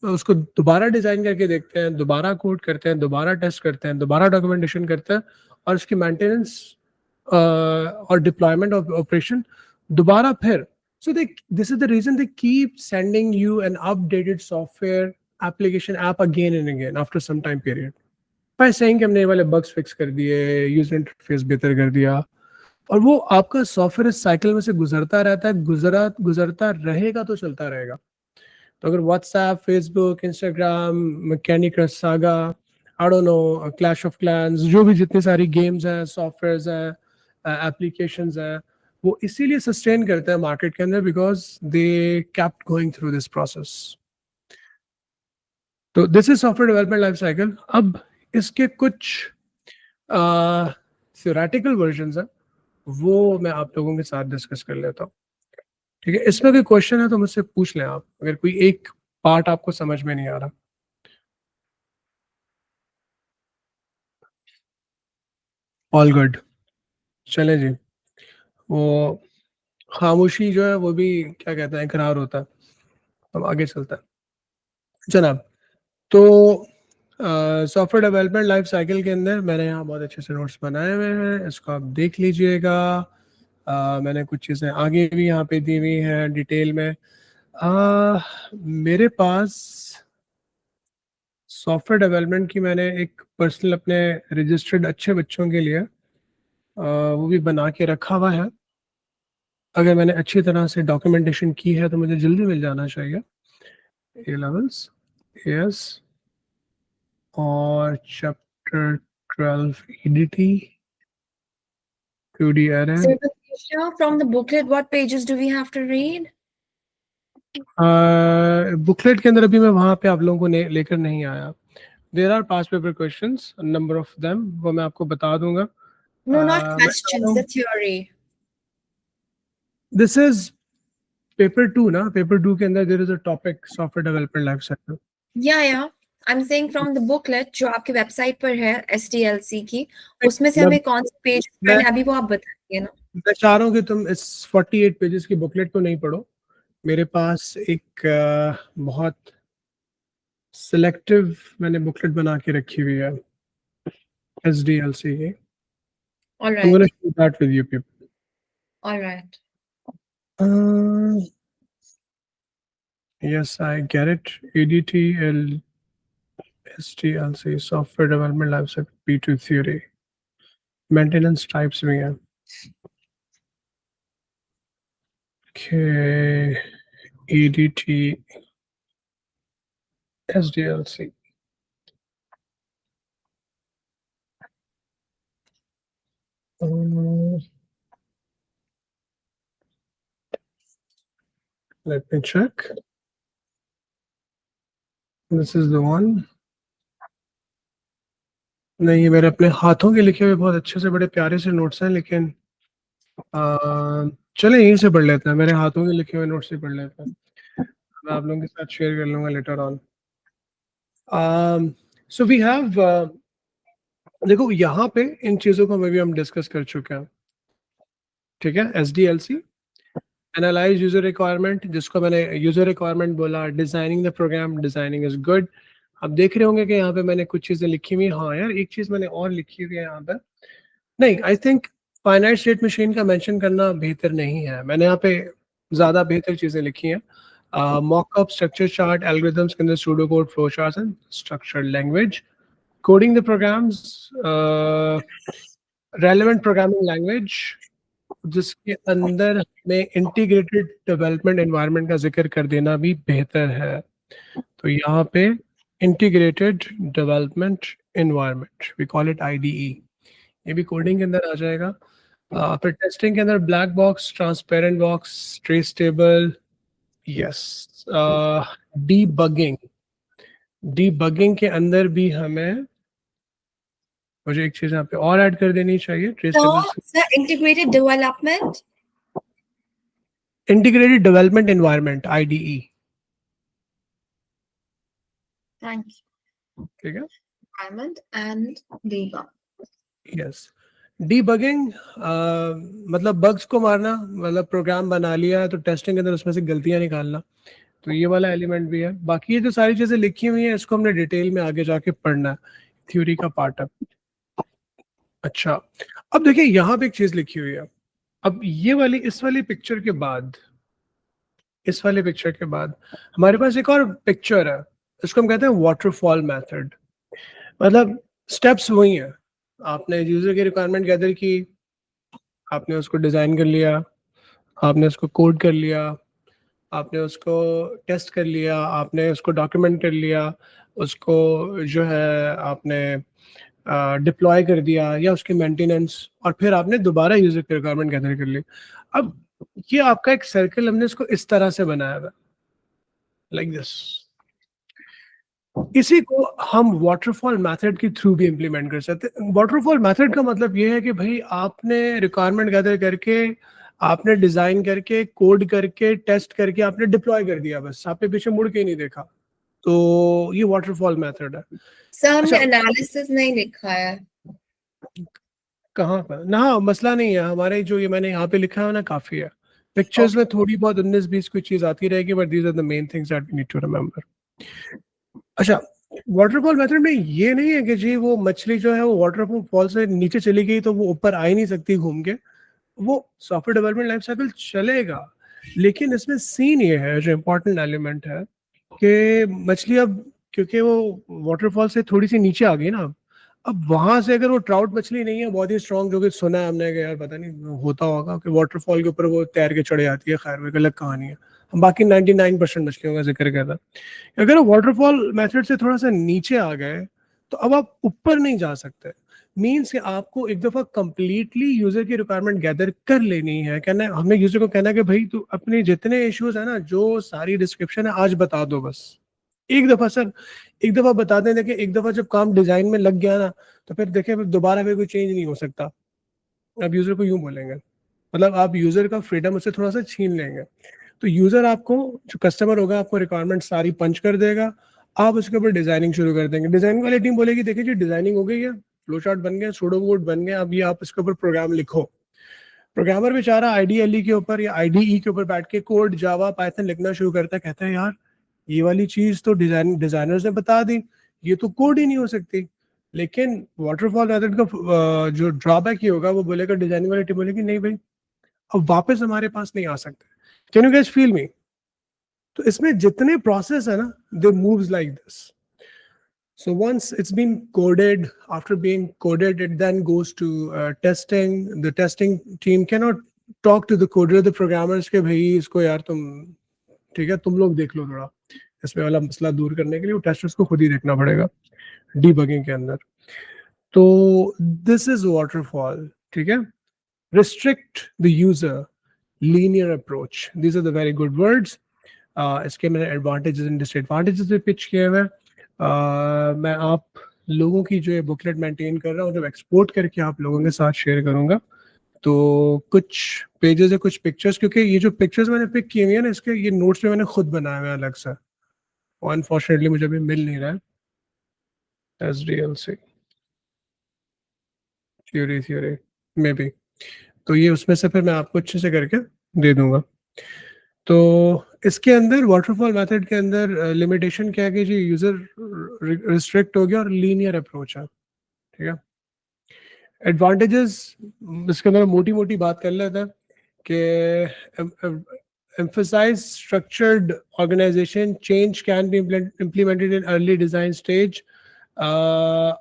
उसको दोबारा डिजाइन करके देखते हैं, दोबारा कोड करते हैं, दोबारा टेस्ट करते हैं, दोबारा डॉक्यूमेंटेशन करते हैं, और उसकी मेंटेनेंस और डिप्लॉयमेंट ऑफ ऑपरेशन दोबारा फिर। So this is the reason they keep sending you an updated software application app again and again after some time period. by saying कि हमने ये वाले बग्स फिक्स कर दिए, यूजर इंटरफेस बेहतर कर दिया, और वो आपका सॉफ्टवेयर साइकिल में से गुजरता रहता है, गुजरता रहेगा तो चलता रहेगा। तो अगर WhatsApp, Facebook, Instagram, mechanical saga I don't know clash of clans, जो भी जितनी सारी गेम्स हैं, सॉफ्टवेयर्स हैं, एप्लीकेशंस हैं, वो इसीलिए सस्टेन करते हैं मार्केट के अंदर because they kept going through this process. तो this is software development life cycle. अब इसके कुछ थ्योरेटिकल वर्जन है, वो मैं आप लोगों के साथ डिस्कस कर लेता हूँ. ठीक है, इसमें कोई क्वेश्चन है तो मुझसे पूछ लें आप, अगर कोई एक पार्ट आपको समझ में नहीं आ रहा. All good. चले जी. वो खामोशी जो है वो भी क्या कहते हैं, इकरार होता है. अब आगे चलता है जनाब. तो सॉफ्टवेयर डेवलपमेंट लाइफ साइकिल के अंदर मैंने यहाँ बहुत अच्छे से नोट्स बनाए हुए हैं, इसको आप देख लीजिएगा. मैंने कुछ चीज़ें आगे भी यहाँ पे दी हुई हैं डिटेल में. मेरे पास सॉफ्टवेयर डेवलपमेंट की मैंने एक पर्सनल अपने रजिस्टर्ड अच्छे बच्चों के लिए वो भी बना के रखा हुआ है. अगर मैंने अच्छी तरह से डॉक्यूमेंटेशन की है तो मुझे जल्दी मिल जाना चाहिए. ए लेवल्स, एस और chapter 12 EDT, 2D array. So, Patricia, from the booklet, what pages do we have to read? Booklet के अंदर अभी मैं वहां पे आप लोगों को लेकर नहीं आया. There are past paper questions, number of them, वो मैं आपको बता दूंगा. No, not questions, the theory. This is paper 2 ना. पेपर 2 के अंदर there is a topic software development life cycle. Yeah. I'm saying from the booklet जो आपकी वेबसाइट पर है SDLC की, उसमें से हमें कौन से पेज पढ़ने, अभी वो आप बताइए ना. मैं चाह रहा हूँ कि तुम इस 48 पेजेस की बुकलेट को नहीं पढ़ो. मेरे पास एक बहुत सिलेक्टिव मैंने बुकलेट बना के रखी हुई है SDLC की. All I'm going right. to share that with you people. All right. Yes, I get it. EDTL SDLC software development lifecycle P2 theory. Maintenance types भी हैं. Okay, EDT SDLC. Let me check. This is the one. नहीं, ये मेरे अपने हाथों के लिखे हुए बहुत अच्छे से बड़े प्यारे से नोट्स हैं, लेकिन चले यहीं से पढ़ लेते हैं. मेरे हाथों के लिखे हुए नोट्स से पढ़ लेते हैं. मैं आप लोगों के साथ शेयर कर लूँगा later on. So we have, देखो यहाँ पे इन चीज़ों को भी हम डिस्कस कर चुके हैं. ठीक है, SDLC एनालाइज यूजर रिक्वायरमेंट, जिसको मैंने यूजर रिक्वायरमेंट बोला. Designing the program, designing is good. आप देख रहे होंगे कि यहाँ पे मैंने कुछ चीजें लिखी हुई. हाँ यार, एक चीज मैंने और लिखी हुई है यहाँ पे. नहीं, I think finite state machine का मेंशन करना बेहतर नहीं है. मैंने यहाँ पे ज्यादा बेहतर चीजें लिखी हैं. मॉकअप, स्ट्रक्चर चार्ट, एल्गोरिथम्स के अंदर pseudo code, flow charts and structured language. Coding the programs, relevant programming language जिसके अंदर में इंटीग्रेटेड डेवलपमेंट एनवायरनमेंट का जिक्र कर देना भी बेहतर है. तो यहाँ पे integrated development environment, we call it IDE. ये भी कोडिंग के अंदर आ जाएगा. फिर टेस्टिंग के अंदर black box, transparent box, trace table. Yes, debugging के अंदर भी हमें, मुझे एक चीज यहाँ पे और ऐड कर देनी चाहिए. Trace table, integrated development, integrated development environment, IDE. Thank you. ठीक है, environment and debug. Yes. Debugging मतलब बग्स को मारना, मतलब प्रोग्राम बना लिया है तो टेस्टिंग के अंदर उसमें से गलतियां निकालना. तो ये वाला एलिमेंट भी है. बाकी ये जो सारी चीजें लिखी हुई हैं इसको हमने डिटेल में आगे जाके पढ़ना है, थ्योरी का पार्ट है. अच्छा, अब देखिए यहाँ पे एक चीज लिखी हुई है. अब ये वाली, इस वाली पिक्चर के बाद, इस वाले पिक्चर के बाद हमारे पास एक और पिक्चर है. इसको हम कहते हैं वाटरफॉल मेथड. मतलब स्टेप्स वही है. आपने यूजर की रिक्वायरमेंट गैदर की, आपने उसको डिजाइन कर लिया, आपने उसको कोड कर लिया, आपने उसको टेस्ट कर लिया, आपने उसको डॉक्यूमेंट कर लिया, उसको जो है आपने डिप्लॉय कर दिया या उसकी मेंटेनेंस, और फिर आपने दोबारा यूजर की रिक्वायरमेंट गैदर कर ली। अब ये आपका एक सर्कल हमने इसको इस तरह से बनाया हुआ, लाइक दिस। इसी को हम वाटरफॉल मेथड के थ्रू भी इम्प्लीमेंट कर सकते हैं। वाटरफॉल मेथड का मतलब ये है कि भाई आपने रिक्वायरमेंट गैदर करके, आपने डिजाइन करके, कोड करके, टेस्ट करके, आपने डिप्लॉय कर दिया, बस आपने पीछे मुड़ के नहीं देखा। तो ये वाटरफॉल मेथड है। सर हमने अच्छा, एनालिसिस नहीं लिखा है। कहाँ पर ना, मसला नहीं है हमारे, जो ये मैंने यहाँ पे लिखा है ना काफी है। पिक्चर्स में थोड़ी बहुत 19-20 कोई चीज आती रहेगी, but these are the main things that we need to remember. अच्छा, वाटरफॉल मेथड में ये नहीं है कि जी वो मछली जो है वो वाटरफॉल से नीचे चली गई तो वो ऊपर आ ही नहीं सकती घूम के। वो सॉफ्टवेयर डेवलपमेंट लाइफ साइकिल चलेगा, लेकिन इसमें सीन ये है, जो इम्पोर्टेंट एलिमेंट है, कि मछली अब क्योंकि वो वाटरफॉल से थोड़ी सी नीचे आ गई ना, अब वहां से अगर वो ट्राउट मछली नहीं है बहुत ही स्ट्रांग, जो कि सुना है हमने कि यार पता नहीं होता होगा कि वाटरफॉल के ऊपर वो तैर के चढ़े जाती है, खैर वो एक अलग कहानी है। हम बाकी 99% मछलियों का जिक्र कर रहे हैं। अगर वाटरफॉल मेथड से थोड़ा सा नीचे आ गए तो अब आप ऊपर नहीं जा सकते। मीन्स कि आपको एक दफा कंप्लीटली यूजर की रिक्वायरमेंट गैदर कर लेनी है। कहना है, हमने यूजर को कहना है कि भाई तू अपने जितने इश्यूज है ना, जो सारी डिस्क्रिप्शन है आज बता दो बस। एक दफा सर, एक दफा बता दें। देखिए एक दफा जब काम डिजाइन में लग गया ना, तो फिर देखिए दोबारा फिर कोई चेंज नहीं हो सकता। आप यूजर को यूं बोलेंगे, मतलब आप यूजर का फ्रीडम उससे थोड़ा सा छीन लेंगे। तो यूजर आपको, जो कस्टमर होगा, आपको रिक्वायरमेंट सारी पंच कर देगा, आप उसके ऊपर डिजाइनिंग शुरू कर देंगे। डिजाइनिंग वाली टीम बोलेगी देखिए जी डिजाइनिंग हो गई है, फ्लो चार्ट बन गया, सूडो कोड बन गया, अब ये आप इसके ऊपर प्रोग्राम लिखो। प्रोग्रामर बेचारा आईडीएलई के ऊपर या आईडीई के ऊपर बैठ के कोड जावा पाइथन लिखना शुरू करता है, कहता है यार ये वाली चीज तो डिजाइनर्स ने बता दी, ये तो कोड ही नहीं हो सकती। लेकिन वाटरफॉल मेथड का जो ड्रॉबैक ये होगा, वो बोलेगा, डिजाइनिंग वाली टीम बोलेगी नहीं भाई अब वापस हमारे पास नहीं आ सकते। Can you guys feel me? तो इसमें जितने प्रोसेस है ना, they moves like this. So once it's been coded, after being coded, it then goes to testing. The testing team cannot talk to the coder, the programmers के भाई इसको यार तुम ठीक है तुम लोग देख लो थोड़ा, इसमें वाला मसला दूर करने के लिए वो टेस्टर्स को खुद ही देखना पड़ेगा डीबगिंग के अंदर। तो दिस इज वाटरफॉल, ठीक है। Restrict the user, linear approach, these are the very good words. इसके मैंने एडवांटेजेस एंड डिसएडवांटेजेस भी पिच किए हुए हैं। मैं आप लोगों की जो ये बुकलेट मेंटेन कर रहा हूँ, जब एक्सपोर्ट करके आप लोगों के साथ शेयर करूंगा, तो कुछ पेजेस है, कुछ पिक्चर्स, क्योंकि ये जो पिक्चर्स मैंने पिक किए हुए हैं ना, इसके ये नोट्स में मैंने खुद बनाए हुए हैं अलग से, और अनफॉर्चुनेटली मुझे अभी मिल नहीं रहा है। SDLC थ्योरी में भी, तो ये उसमें से फिर मैं आपको अच्छे से करके दे दूंगा। तो इसके अंदर वाटरफॉल मेथड के अंदर लिमिटेशन क्या है कि जी यूजर रिस्ट्रिक्ट हो गया और लीनियर अप्रोच है, ठीक है। एडवांटेजेस, इसके अंदर मोटी मोटी बात कर लेते हैं कि emphasize structured organization, change can be implemented in early design stage,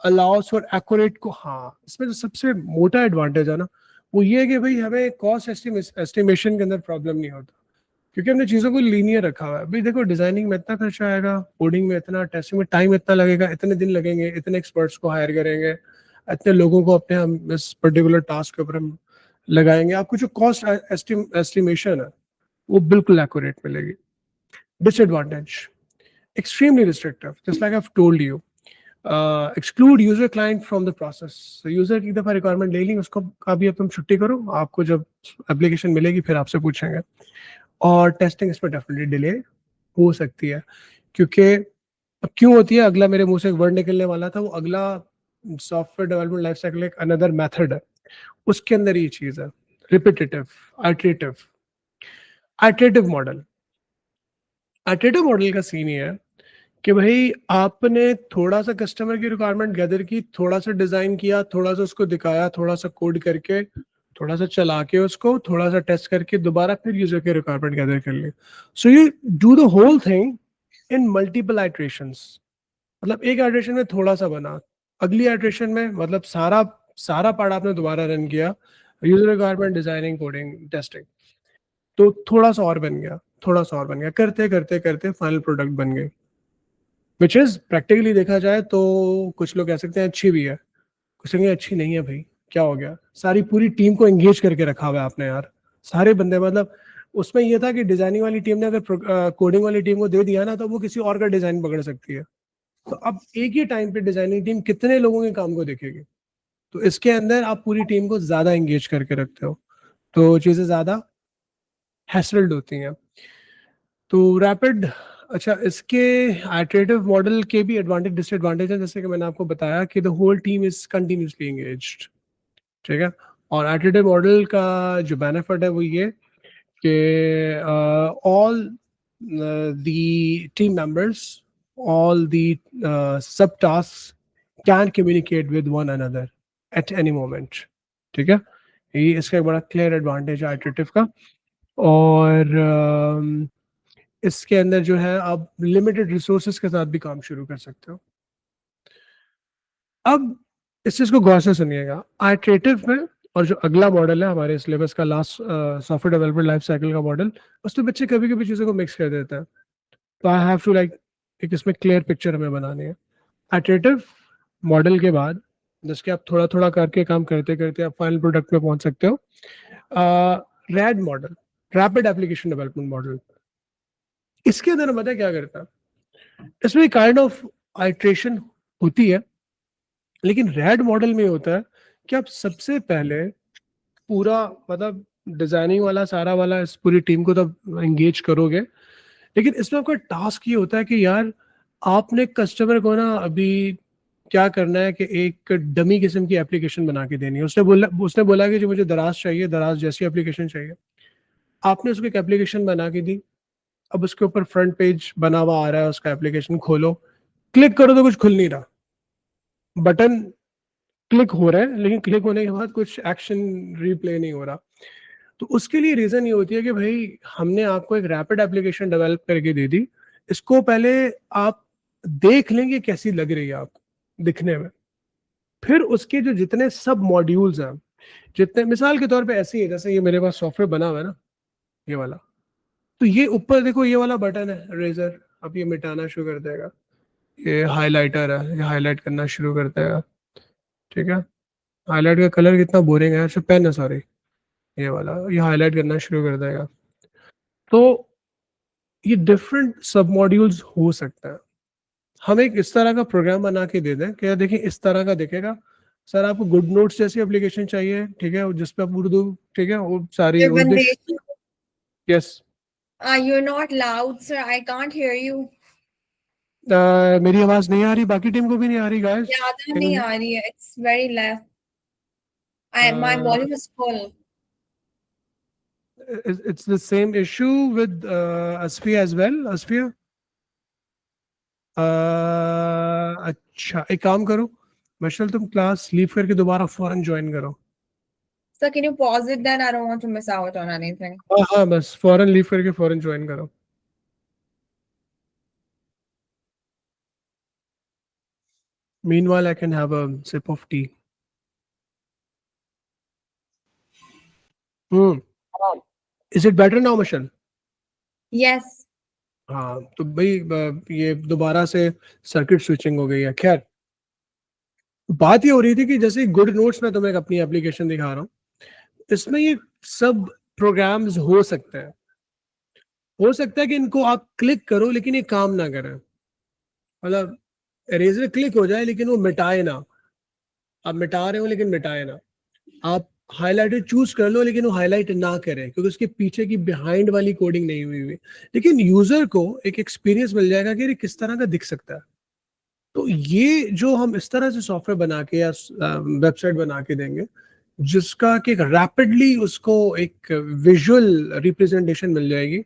allows for accurate को, हाँ इसमें जो सबसे मोटा एडवांटेज है ना, वो ये है कि भाई हमें कॉस्ट एस्टिमेशन के अंदर प्रॉब्लम नहीं होता, क्योंकि हमने चीज़ों को लीनियर रखा हुआ है। भाई देखो डिजाइनिंग में इतना खर्चा आएगा, कोडिंग में इतना, टेस्टिंग में टाइम इतना लगेगा, इतने दिन लगेंगे, इतने एक्सपर्ट्स को हायर करेंगे, इतने लोगों को अपने हम इस पर्टिकुलर टास्क के ऊपर हम लगाएंगे। आपको जो कॉस्ट एस्टिमेशन है वो बिल्कुल एक्यूरेट मिलेगी। Disadvantage, extremely restrictive, just like I have told you, exclude user client from the process. User की दफा रिक्वायरमेंट ले ली, उसको का भी अब तुम छुट्टी करो, आपको जब एप्लीकेशन मिलेगी फिर आपसे पूछेंगे। और टेस्टिंग इस पर डेफिनेटली डिले हो सकती है, क्योंकि अब क्यों होती है, अगला मेरे मुंह से एक वर्ड निकलने वाला था, वो अगला सॉफ्टवेयर डेवलपमेंट लाइफ साइकिल एक अनदर मेथड है, उसके अंदर ये चीज है, repetitive iterative model. Iterative model का सीन ये है कि भाई आपने थोड़ा सा कस्टमर की रिक्वायरमेंट गैदर की, थोड़ा सा डिजाइन किया, थोड़ा सा उसको दिखाया, थोड़ा सा कोड करके, थोड़ा सा चला के उसको, थोड़ा सा टेस्ट करके, दोबारा फिर यूजर की रिक्वायरमेंट गैदर कर ली। So you do the whole thing in multiple iterations. मतलब एक आइट्रेशन में थोड़ा सा बना, अगली आइट्रेशन में मतलब सारा पार्ट आपने दोबारा रन किया, user requirement, designing, coding, testing, तो थोड़ा सा और बन गया, थोड़ा सा और बन गया, करते करते करते फाइनल प्रोडक्ट बन गए, विच इज प्रैक्टिकली देखा जाए तो कुछ लोग कह सकते हैं अच्छी भी है, कुछ लोग अच्छी नहीं है। भाई क्या हो गया, सारी पूरी टीम को एंगेज करके रखा हुआ है आपने यार, सारे बंदे, मतलब उसमें ये था कि डिजाइनिंग वाली टीम ने अगर कोडिंग वाली टीम को दे दिया ना तो वो किसी और का डिजाइन पकड़ सकती है। तो अब एक ही टाइम पे डिजाइनिंग टीम कितने लोगों के काम को देखेगी, तो इसके अंदर आप पूरी टीम को ज्यादा एंगेज करके रखते हो, तो चीजें ज्यादा हैसल्ड होती हैं। तो रैपिड, अच्छा इसके आइटरेटिव मॉडल के भी एडवांटेज डिसएडवांटेज है, जैसे कि मैंने आपको बताया कि the whole team is continuously engaged, ठीक है। और आइटरेटिव मॉडल का जो बेनिफिट है वो ये कि all the team members, all the sub task can communicate with one another at any moment, ठीक है। ये इसका एक बड़ा क्लियर एडवांटेज है आइटरेटिव का। और इसके अंदर जो है आप लिमिटेड रिसोर्सेज के साथ भी काम शुरू कर सकते हो। अब इस चीज को गौर से सुनिएगा, आइटरेटिव में और जो अगला मॉडल है हमारे सिलेबस का last software development life cycle का मॉडल, उसमें बच्चे कभी कभी चीज़ों को मिक्स कर देते हैं, तो आई हैव टू लाइक एक इसमें क्लियर पिक्चर हमें बनानी है। आइटरेटिव मॉडल के बाद जिसके आप थोड़ा थोड़ा करके काम करते करते आप फाइनल प्रोडक्ट में पहुंच सकते हो, red model, rapid application development model. इसके अंदर पता है क्या करता है, इसमें काइंड ऑफ आइट्रेशन होती है, लेकिन रैड मॉडल में होता है कि आप सबसे पहले पूरा मतलब डिजाइनिंग वाला सारा वाला इस पूरी टीम को तब एंगेज करोगे, लेकिन इसमें आपका टास्क ये होता है कि यार आपने कस्टमर को ना अभी क्या करना है कि एक डमी किस्म की एप्लीकेशन बना के देनी है। उसने बोला कि जो मुझे दराज चाहिए, दराज जैसी एप्लीकेशन चाहिए, आपने उसको एक एप्लीकेशन बना के दी। अब उसके ऊपर फ्रंट पेज बना हुआ आ रहा है, उसका एप्लीकेशन खोलो, क्लिक करो तो कुछ खुल नहीं रहा, बटन क्लिक हो रहा है लेकिन क्लिक होने के बाद कुछ एक्शन रिप्ले नहीं हो रहा। तो उसके लिए रीजन ये होती है कि भाई हमने आपको एक रैपिड एप्लीकेशन डेवलप करके दे दी, इसको पहले आप देख लेंगे कैसी लग रही है आपको दिखने में, फिर उसके जो जितने सब मॉड्यूल्स हैं, जितने मिसाल के तौर पे ऐसे ही है जैसे ये मेरे पास सॉफ्टवेयर बना हुआ है ना, ये वाला, तो ये ऊपर देखो ये वाला बटन है रेजर, अब ये मिटाना शुरू कर देगा। ये हाइलाइटर है, ये हाईलाइट करना शुरू कर देगा, ठीक है। हाईलाइट का कलर कितना बोरिंग है, अच्छा पेन है सॉरी, ये वाला ये हाईलाइट करना शुरू कर देगा। तो ये डिफरेंट सब मॉड्यूल्स हो सकता है। हम एक इस तरह का प्रोग्राम बना के दे दें कि यार देखिए इस तरह का दिखेगा, सर आपको गुड नोट्स जैसी एप्लीकेशन चाहिए, ठीक है, जिसपे आप उर्दू, ठीक है, वो सारी Urdu, yes. You're not loud, sir. I can't hear you. मेरी आवाज नहीं आ रही, बाकी टीम को भी नहीं आ रही गाइस? ज़्यादा नहीं आ रही है. It's very loud. My volume is full. It's the same issue with Asfiya as well. Asfiya, अच्छा एक काम करो मशल, तुम क्लास लीव करके दोबारा फौरन ज्वाइन करो। So can you pause it then? I don't want to miss out on anything. हाँ हाँ, बस फौरन लीव करके फौरन ज्वाइन करो। Meanwhile, I can have a sip of tea. Hmm. Is it better now, Michelle? Yes. हाँ तो भाई ये दोबारा से सर्किट स्विचिंग हो गई है। खैर बात ये हो रही थी कि जैसे गुड नोट्स में तुम्हें अपनी एप्लीकेशन दिखा रहा हूँ, इसमें ये सब प्रोग्राम्स हो सकता है कि इनको आप क्लिक करो लेकिन ये काम ना करें, मतलब इरेजर क्लिक हो जाए लेकिन वो मिटाए ना, आप मिटा रहे हो लेकिन मिटाए ना, आप हाईलाइटर चूज कर लो लेकिन वो हाईलाइट ना करे क्योंकि उसके पीछे की बिहाइंड वाली कोडिंग नहीं हुई हुई, लेकिन यूजर को एक एक्सपीरियंस मिल जाएगा कि ये किस तरह का दिख सकता है। तो ये जो हम इस तरह से सॉफ्टवेयर बना के या वेबसाइट बना के देंगे जिसका कि रैपिडली उसको एक विजुअल रिप्रेजेंटेशन मिल जाएगी,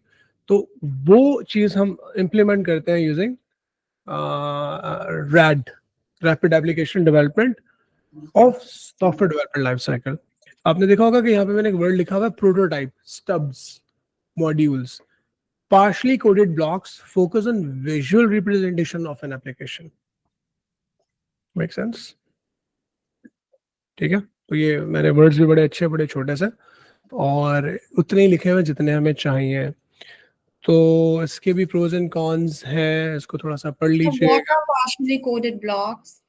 तो वो चीज हम इम्प्लीमेंट करते हैं using red, rapid application development of software development life cycle. आपने देखा होगा कि यहाँ पे मैंने एक वर्ड लिखा हुआ है prototype, stubs, modules, partially coded blocks focus on visual representation of an application. Make sense? ठीक है, तो ये मैंने वर्ड्स भी बड़े अच्छे बड़े छोटे से और उतने ही लिखे हुए जितने हमें चाहिए। तो इसके भी प्रोज एंड कॉन्स हैं, इसको थोड़ा सा पढ़ So लीजिए। what are partially coded blocks?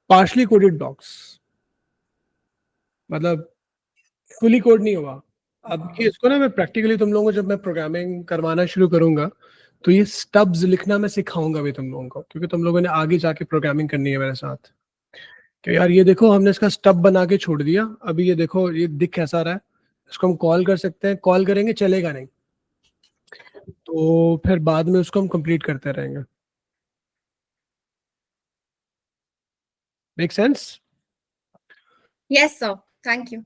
Partially coded blocks मतलब फुली कोड नहीं होगा। अब ये इसको ना मैं प्रैक्टिकली तुम लोगों को जब मैं प्रोग्रामिंग करवाना शुरू करूंगा तो ये स्टब्स लिखना मैं सिखाऊंगा भी तुम लोगों को, क्योंकि तुम लोगों ने आगे जाके प्रोग्रामिंग करनी है मेरे साथ। कि यार ये देखो हमने इसका स्टब बना के छोड़ दिया, अभी ये देखो ये दिख कैसा रहा है, इसको हम कॉल कर सकते हैं, कॉल करेंगे चलेगा नहीं, तो फिर बाद में उसको हम कंप्लीट करते रहेंगे। Make sense? Yes, sir. Thank you.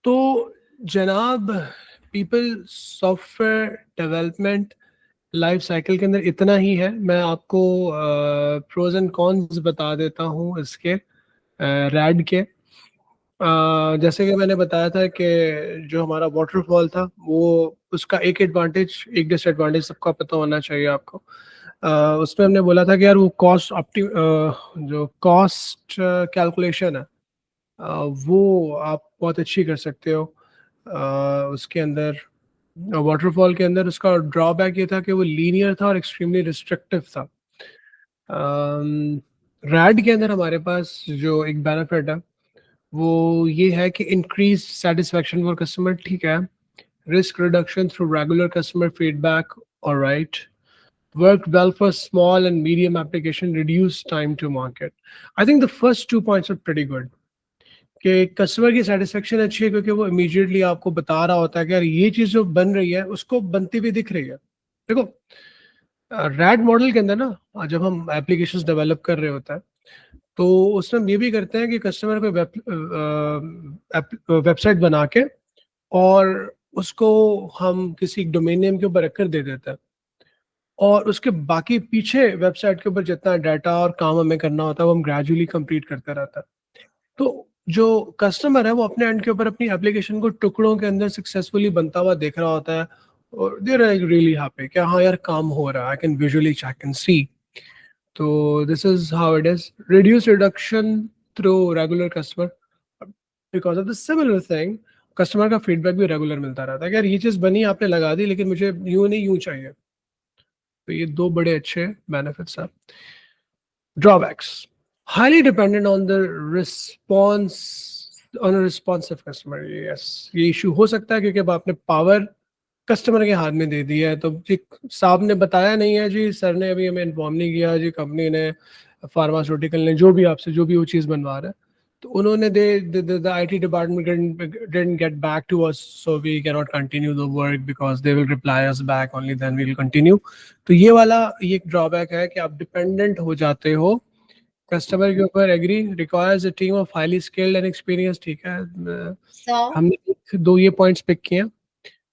तो जनाब, people software development life cycle के अंदर इतना ही है। मैं आपको प्रोज एंड कॉन्स बता देता हूँ इसके रैड के। जैसे कि मैंने बताया था कि जो हमारा वाटरफॉल था वो उसका एक एडवांटेज एक डिसएडवांटेज सबका पता होना चाहिए आपको। उसमें हमने बोला था कि यार वो जो कॉस्ट कैलकुलेशन है वो आप बहुत अच्छी कर सकते हो। उसके अंदर वाटरफॉल के अंदर उसका ड्रॉबैक ये था कि वो लीनियर था और एक्सट्रीमली रिस्ट्रिक्टिव था। रैड के अंदर हमारे पास जो एक बेनिफिट है वो ये है कि इंक्रीज सेटिस्फेक्शन फॉर कस्टमर, ठीक है, risk reduction through regular customer feedback, alright, worked well for small and medium application, reduced time to market. I think the first 2 points are pretty good. कि customer की satisfaction अच्छी है क्योंकि वो immediately आपको बता रहा होता है कि यार ये चीज जो बन रही है उसको बनती हुई दिख रही है। देखो रैड मॉडल के अंदर ना जब हम एप्लीकेशंस डेवलप कर रहे होते हैं तो उसमें हम ये भी करते हैं कि कस्टमर पे वेबसाइट बना के और उसको हम किसी डोमेन नेम के ऊपर रखकर दे देते हैं, और उसके बाकी पीछे वेबसाइट के ऊपर जितना डाटा और काम हमें करना होता है वो हम ग्रेजुअली कंप्लीट करते रहता है। तो जो कस्टमर है वो अपने एंड के ऊपर अपनी एप्लीकेशन को टुकड़ों के अंदर सक्सेसफुली बनता हुआ देख रहा होता है और दे आर रियली हैप्पी कि हाँ यार काम हो रहा है, I can visually check and see. तो this is how it is, reduce reduction through regular customer because of the similar thing. Customer का फीडबैक भी रेगुलर मिलता रहता है कि यार ये चीज़ बनी आपने लगा दी लेकिन मुझे यूं नहीं यूं चाहिए। तो ये दो बड़े अच्छे बेनिफिट्स हैं। Drawbacks, highly dependent on the response on a responsive customer, yes, ये इशू हो सकता है क्योंकि अब आपने पावर कस्टमर के हाथ में दे दिया है। तो जी साहब ने बताया नहीं है जी, सर ने अभी हमें इन्फॉर्म नहीं किया जी, कंपनी ने फार्मास्यूटिकल ने जो भी आपसे जो भी वो चीज़ बनवा रहा है तो उन्होंने the IT department didn't get back to us, so we cannot continue the work because they will reply us back, only then we will continue। तो ये वाला ये एक ड्रॉबैक है कि आप डिपेंडेंट हो जाते हो कस्टमर के ऊपर। Agree, requires a team of highly skilled and experience, ठीक है। So हमने दो ये पॉइंट्स पिक किए हैं।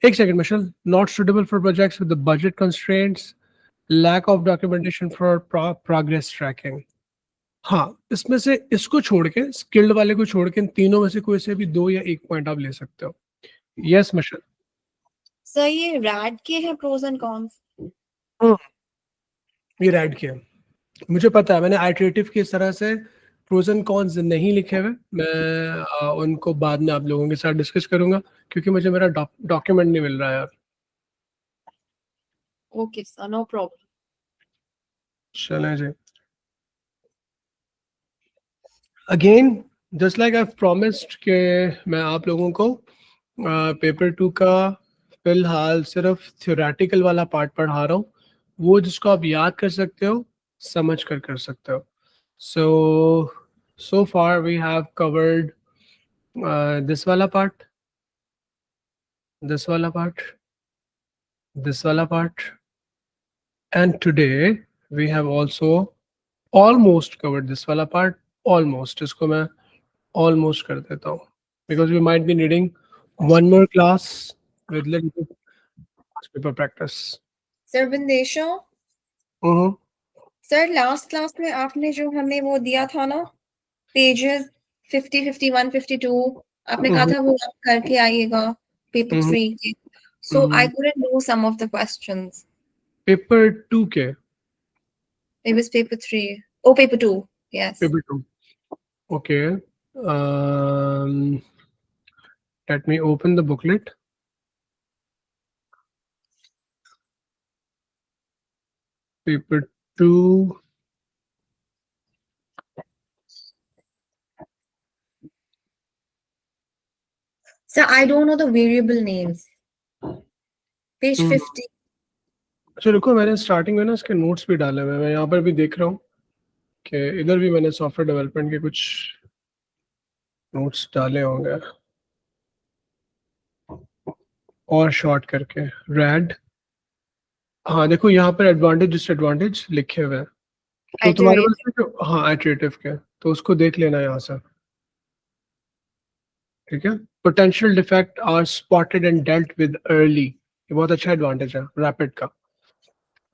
एक second Michelle, not suitable for projects with the budget constraints, lack of documentation for progress tracking. हाँ, इसमें से इसको छोड़ के स्किल्ड वाले को छोड़ के इन तीनों में से कोई से भी दो या एक पॉइंट आप ले सकते हो। Yes Michelle. सर ये रैड के हैं प्रोज एंड कॉन्स? ये रैड किया, मुझे पता है, मैंने आइटरेटिव की इस तरह से प्रोज एंड कॉन्स नहीं लिखे हुए। मैं उनको बाद में आप लोगों के साथ डिस्कस करूंगा क्योंकि मुझे मेरा डॉक्यूमेंट नहीं मिल रहा है यार। Okay sir, no problem. चलें जी। Again just like I promised कि मैं आप लोगों को पेपर 2 का फिलहाल सिर्फ थ्योरेटिकल वाला पार्ट पढ़ा रहा हूँ, वो जिसको आप याद कर सकते हो समझ कर सकते हो। so far we have covered this वाला पार्ट, this वाला पार्ट, this वाला part, and today we have also almost covered this वाला पार्ट। almost इसको मैं almost कर देता हूँ because we might be needing one more class with little bit past paper practice। Sir Bindesho, hmm sir last class में आपने जो हमें वो दिया था ना, पेजेस 50, 51, 52, आपने कहा था वो आप करके आइएगा पेपर 3 के। सो आई couldn't do some of the questions. Paper 2 के It was paper 3. Oh, paper 2. Yes. Paper 2 okay, let me open the booklet। Paper 2. So I don't know the variable names. Page 50. अच्छा रुको, मैंने स्टार्टिंग में ना इसके notes भी डाले हुए हैं, मैं यहाँ पर भी देख रहा हूँ कि इधर भी मैंने सॉफ्टवेयर डेवलपमेंट के कुछ नोट्स डाले होंगे और शॉर्ट करके रैड। हाँ देखो यहाँ पर एडवांटेज डिसएडवांटेज लिखे हुए हैं, तो तुम्हारे पास Iterative. में जो हाँ इटरेटिव के, तो उसको देख लेना यहाँ से, ठीक है। Potential defect are spotted and dealt with early, ये बहुत अच्छा एडवांटेज है रैपिड का।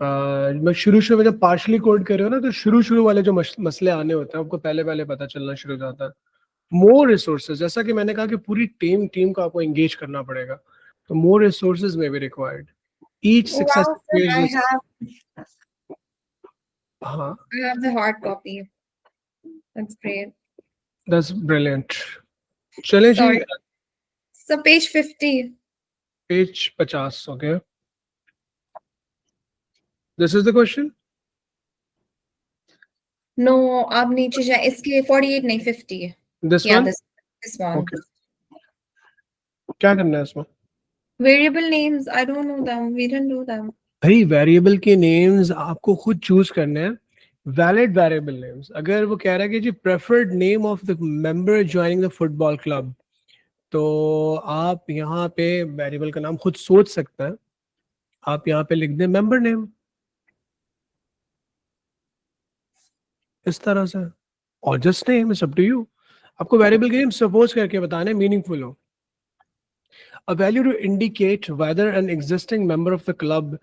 मैं शुरू में जब पार्शली कोड कर रहे हो ना, तो शुरू वाले जो मसले आने होते हैं आपको पहले पहले पता चलना शुरू हो जाता है। मोर रिसोर्सेज, जैसा कि मैंने कहा कि पूरी टीम को आपको एंगेज करना पड़ेगा, तो मोर रिसोर्सेज में भी required each Wow, successive sir, I page. have हाँ I have the hard copy. That's great. That's brilliant. चलें जी, Sorry. So page 50. Page 50, okay, this is the question. No, आप नीचे जाए, इसके 48 नहीं 50 है। This Yeah, one, this one. Okay, क्या करना है इसमें? Variable names, I don't know them. We didn't do them. भाई वेरिएबल के नेम्स आपको खुद चूज करने हैं। वैलिड वेरिएबल नेम्स, अगर वो कह रहा है कि जी preferred name of the member joining the football club, तो आप यहाँ पे वेरिएबल का नाम खुद सोच सकते हैं। आप यहाँ पे लिख दें मेंबर नेम इस तरह से, और just name is up to you. आपको वेरिएबल के नेम सपोज करके बताने मीनिंगफुल हो। A value to indicate whether an existing member of the club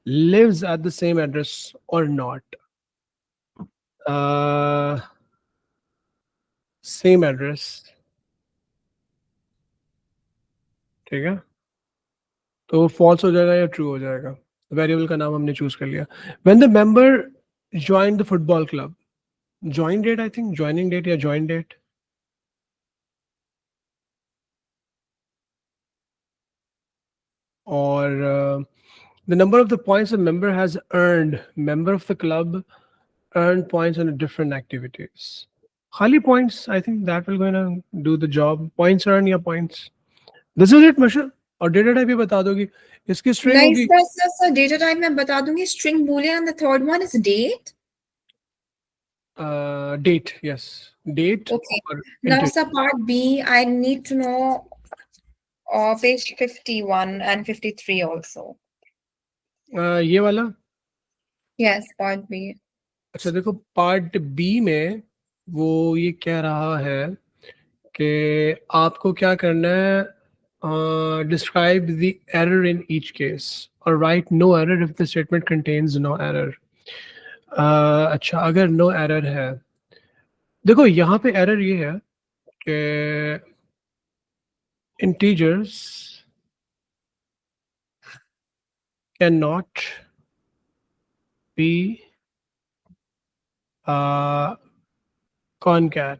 lives at the same address or not. Same address, ठीक है, तो फॉल्स हो जाएगा या ट्रू हो जाएगा। वेरिएबल का नाम हमने चूज कर लिया। When the member join the football club, join date, I think joining date या ज्वाइन डेट, और the number of the points a member has earned, member of the club earn points on different activities. खाली points, I think that will going to do the job. Points earn या points, this is it मशल। और data type भी बता दोगी, इसकी string नहीं होगी। Sir data type मैं बता दूंगी। String boolean and the third one is date. Date, yes, date। Okay. और Now integer। sir, part B, I need to know page 51 and 53 also. ये वाला, Yes, part B. अच्छा देखो पार्ट बी में वो ये कह रहा है कि आपको क्या करना है, describe the error in each case और write no error if the statement contains no error. अच्छा अगर नो एरर है, देखो यहाँ पे एरर ये है कि integers can not be concat,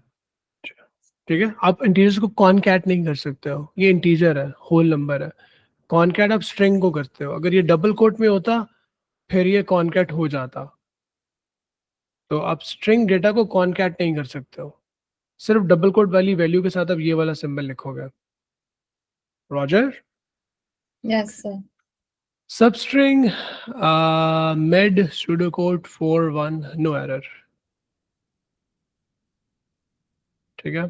ठीक है, आप इंटीजर्स को कॉनकैट नहीं कर सकते हो, ये इंटीजर है, होल नंबर है। कॉनकैट आप स्ट्रिंग को करते हो, अगर ये डबल कोट में होता फिर ये कॉनकैट हो जाता, तो आप स्ट्रिंग डेटा को कॉनकैट नहीं कर सकते हो, सिर्फ डबल कोट वाली वैल्यू के साथ आप ये वाला सिंबल लिखोगे। Roger. Yes, sir. Substring med pseudocode 41 no error, ठीक है।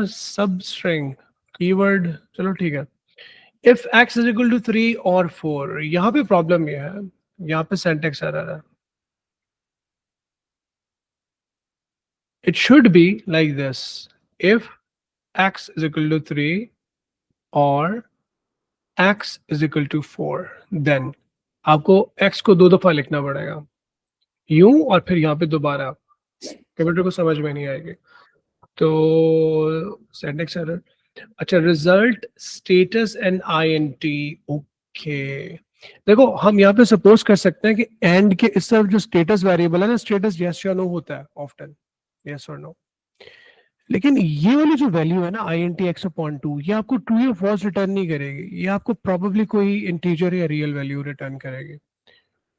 सबस्ट्रिंग कीवर्ड, चलो ठीक है। If x is equal to 3 और 4, यहाँ पे प्रॉब्लम ये है, यहाँ पे सिंटैक्स एरर है। It should be like this: if x is equal to 3 or x is equal to 4, then आपको x को दो दफा लिखना पड़ेगा, यूं और फिर यहाँ पे दोबारा, कंप्यूटर को समझ में नहीं आएगी। तो सिंटैक्स एरर। अच्छा, result status and INT, okay. देखो हम यहाँ पे सपोज कर सकते हैं कि एंड के इस तरफ जो स्टेटस वेरिएबल है ना, स्टेटस यस या नो होता है ऑफ्टन, यस और नो, लेकिन ये वाली जो वैल्यू है ना INT x/2, ये आपको ट्रू या फॉल्स रिटर्न नहीं करेगी, ये आपको प्रोबेबली कोई इंटीजर या रियल वैल्यू रिटर्न करेगी।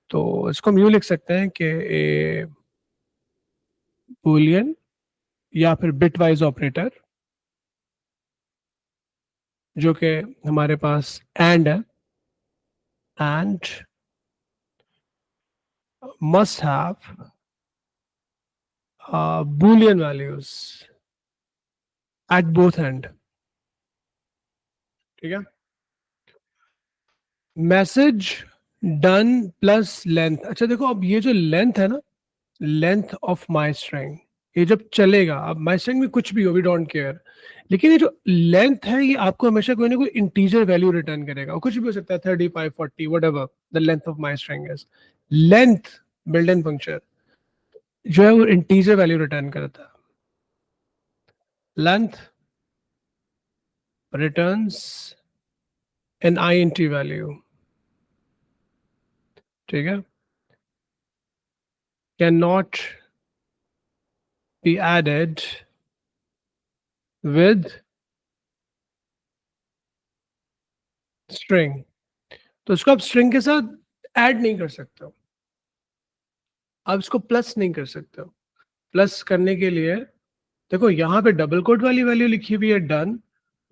तो इसको हम यूँ लिख सकते हैं कि ए बूलियन या फिर बिटवाइज़ ऑपरेटर जो कि हमारे पास एंड है, and must have boolean values at both end. ठीक है, मैसेज डन प्लस लेंथ। अच्छा देखो, अब ये जो लेंथ है ना, लेंथ ऑफ माई स्ट्रिंग, ये जब चलेगा, अब माई स्ट्रिंग में कुछ भी हो, वी डोंट केयर, लेकिन ये जो लेंथ है ये आपको हमेशा कोई ना कोई इंटीजर वैल्यू रिटर्न करेगा, और कुछ भी हो सकता है, 35 40 what ever the length of my string is. Length built in function जो है वो इंटीजर वैल्यू रिटर्न करता है। Length returns an int value, ठीक है, cannot be added with string। तो इसको आप string के साथ ऐड नहीं कर सकते हो, आप इसको प्लस नहीं कर सकते हो। प्लस करने के लिए देखो यहाँ पे डबल कोट वाली वैल्यू लिखी हुई है डन,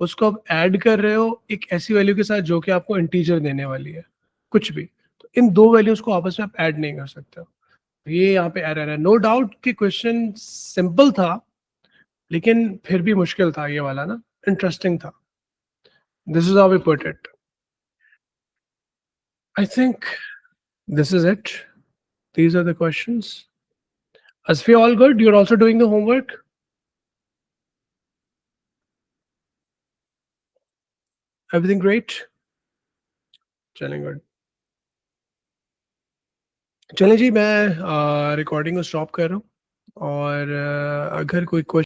उसको आप ऐड कर रहे हो एक ऐसी वैल्यू के साथ जो कि आपको इंटीजर देने वाली है कुछ भी, तो इन दो वैल्यूज को आपस में आप ऐड नहीं कर सकते हो। ये यहाँ पे एरर है। नो डाउट कि क्वेश्चन सिंपल था, लेकिन फिर भी मुश्किल था ये वाला ना, इंटरेस्टिंग था। This is how we put it. I think this is it, these are the questions. Asfi, all good? You're also doing the homework? Everything great? चलें गुड। चलें जी, मैं रिकॉर्डिंग को स्टॉप कर रहा हूँ, और अगर कोई क्वेश्चन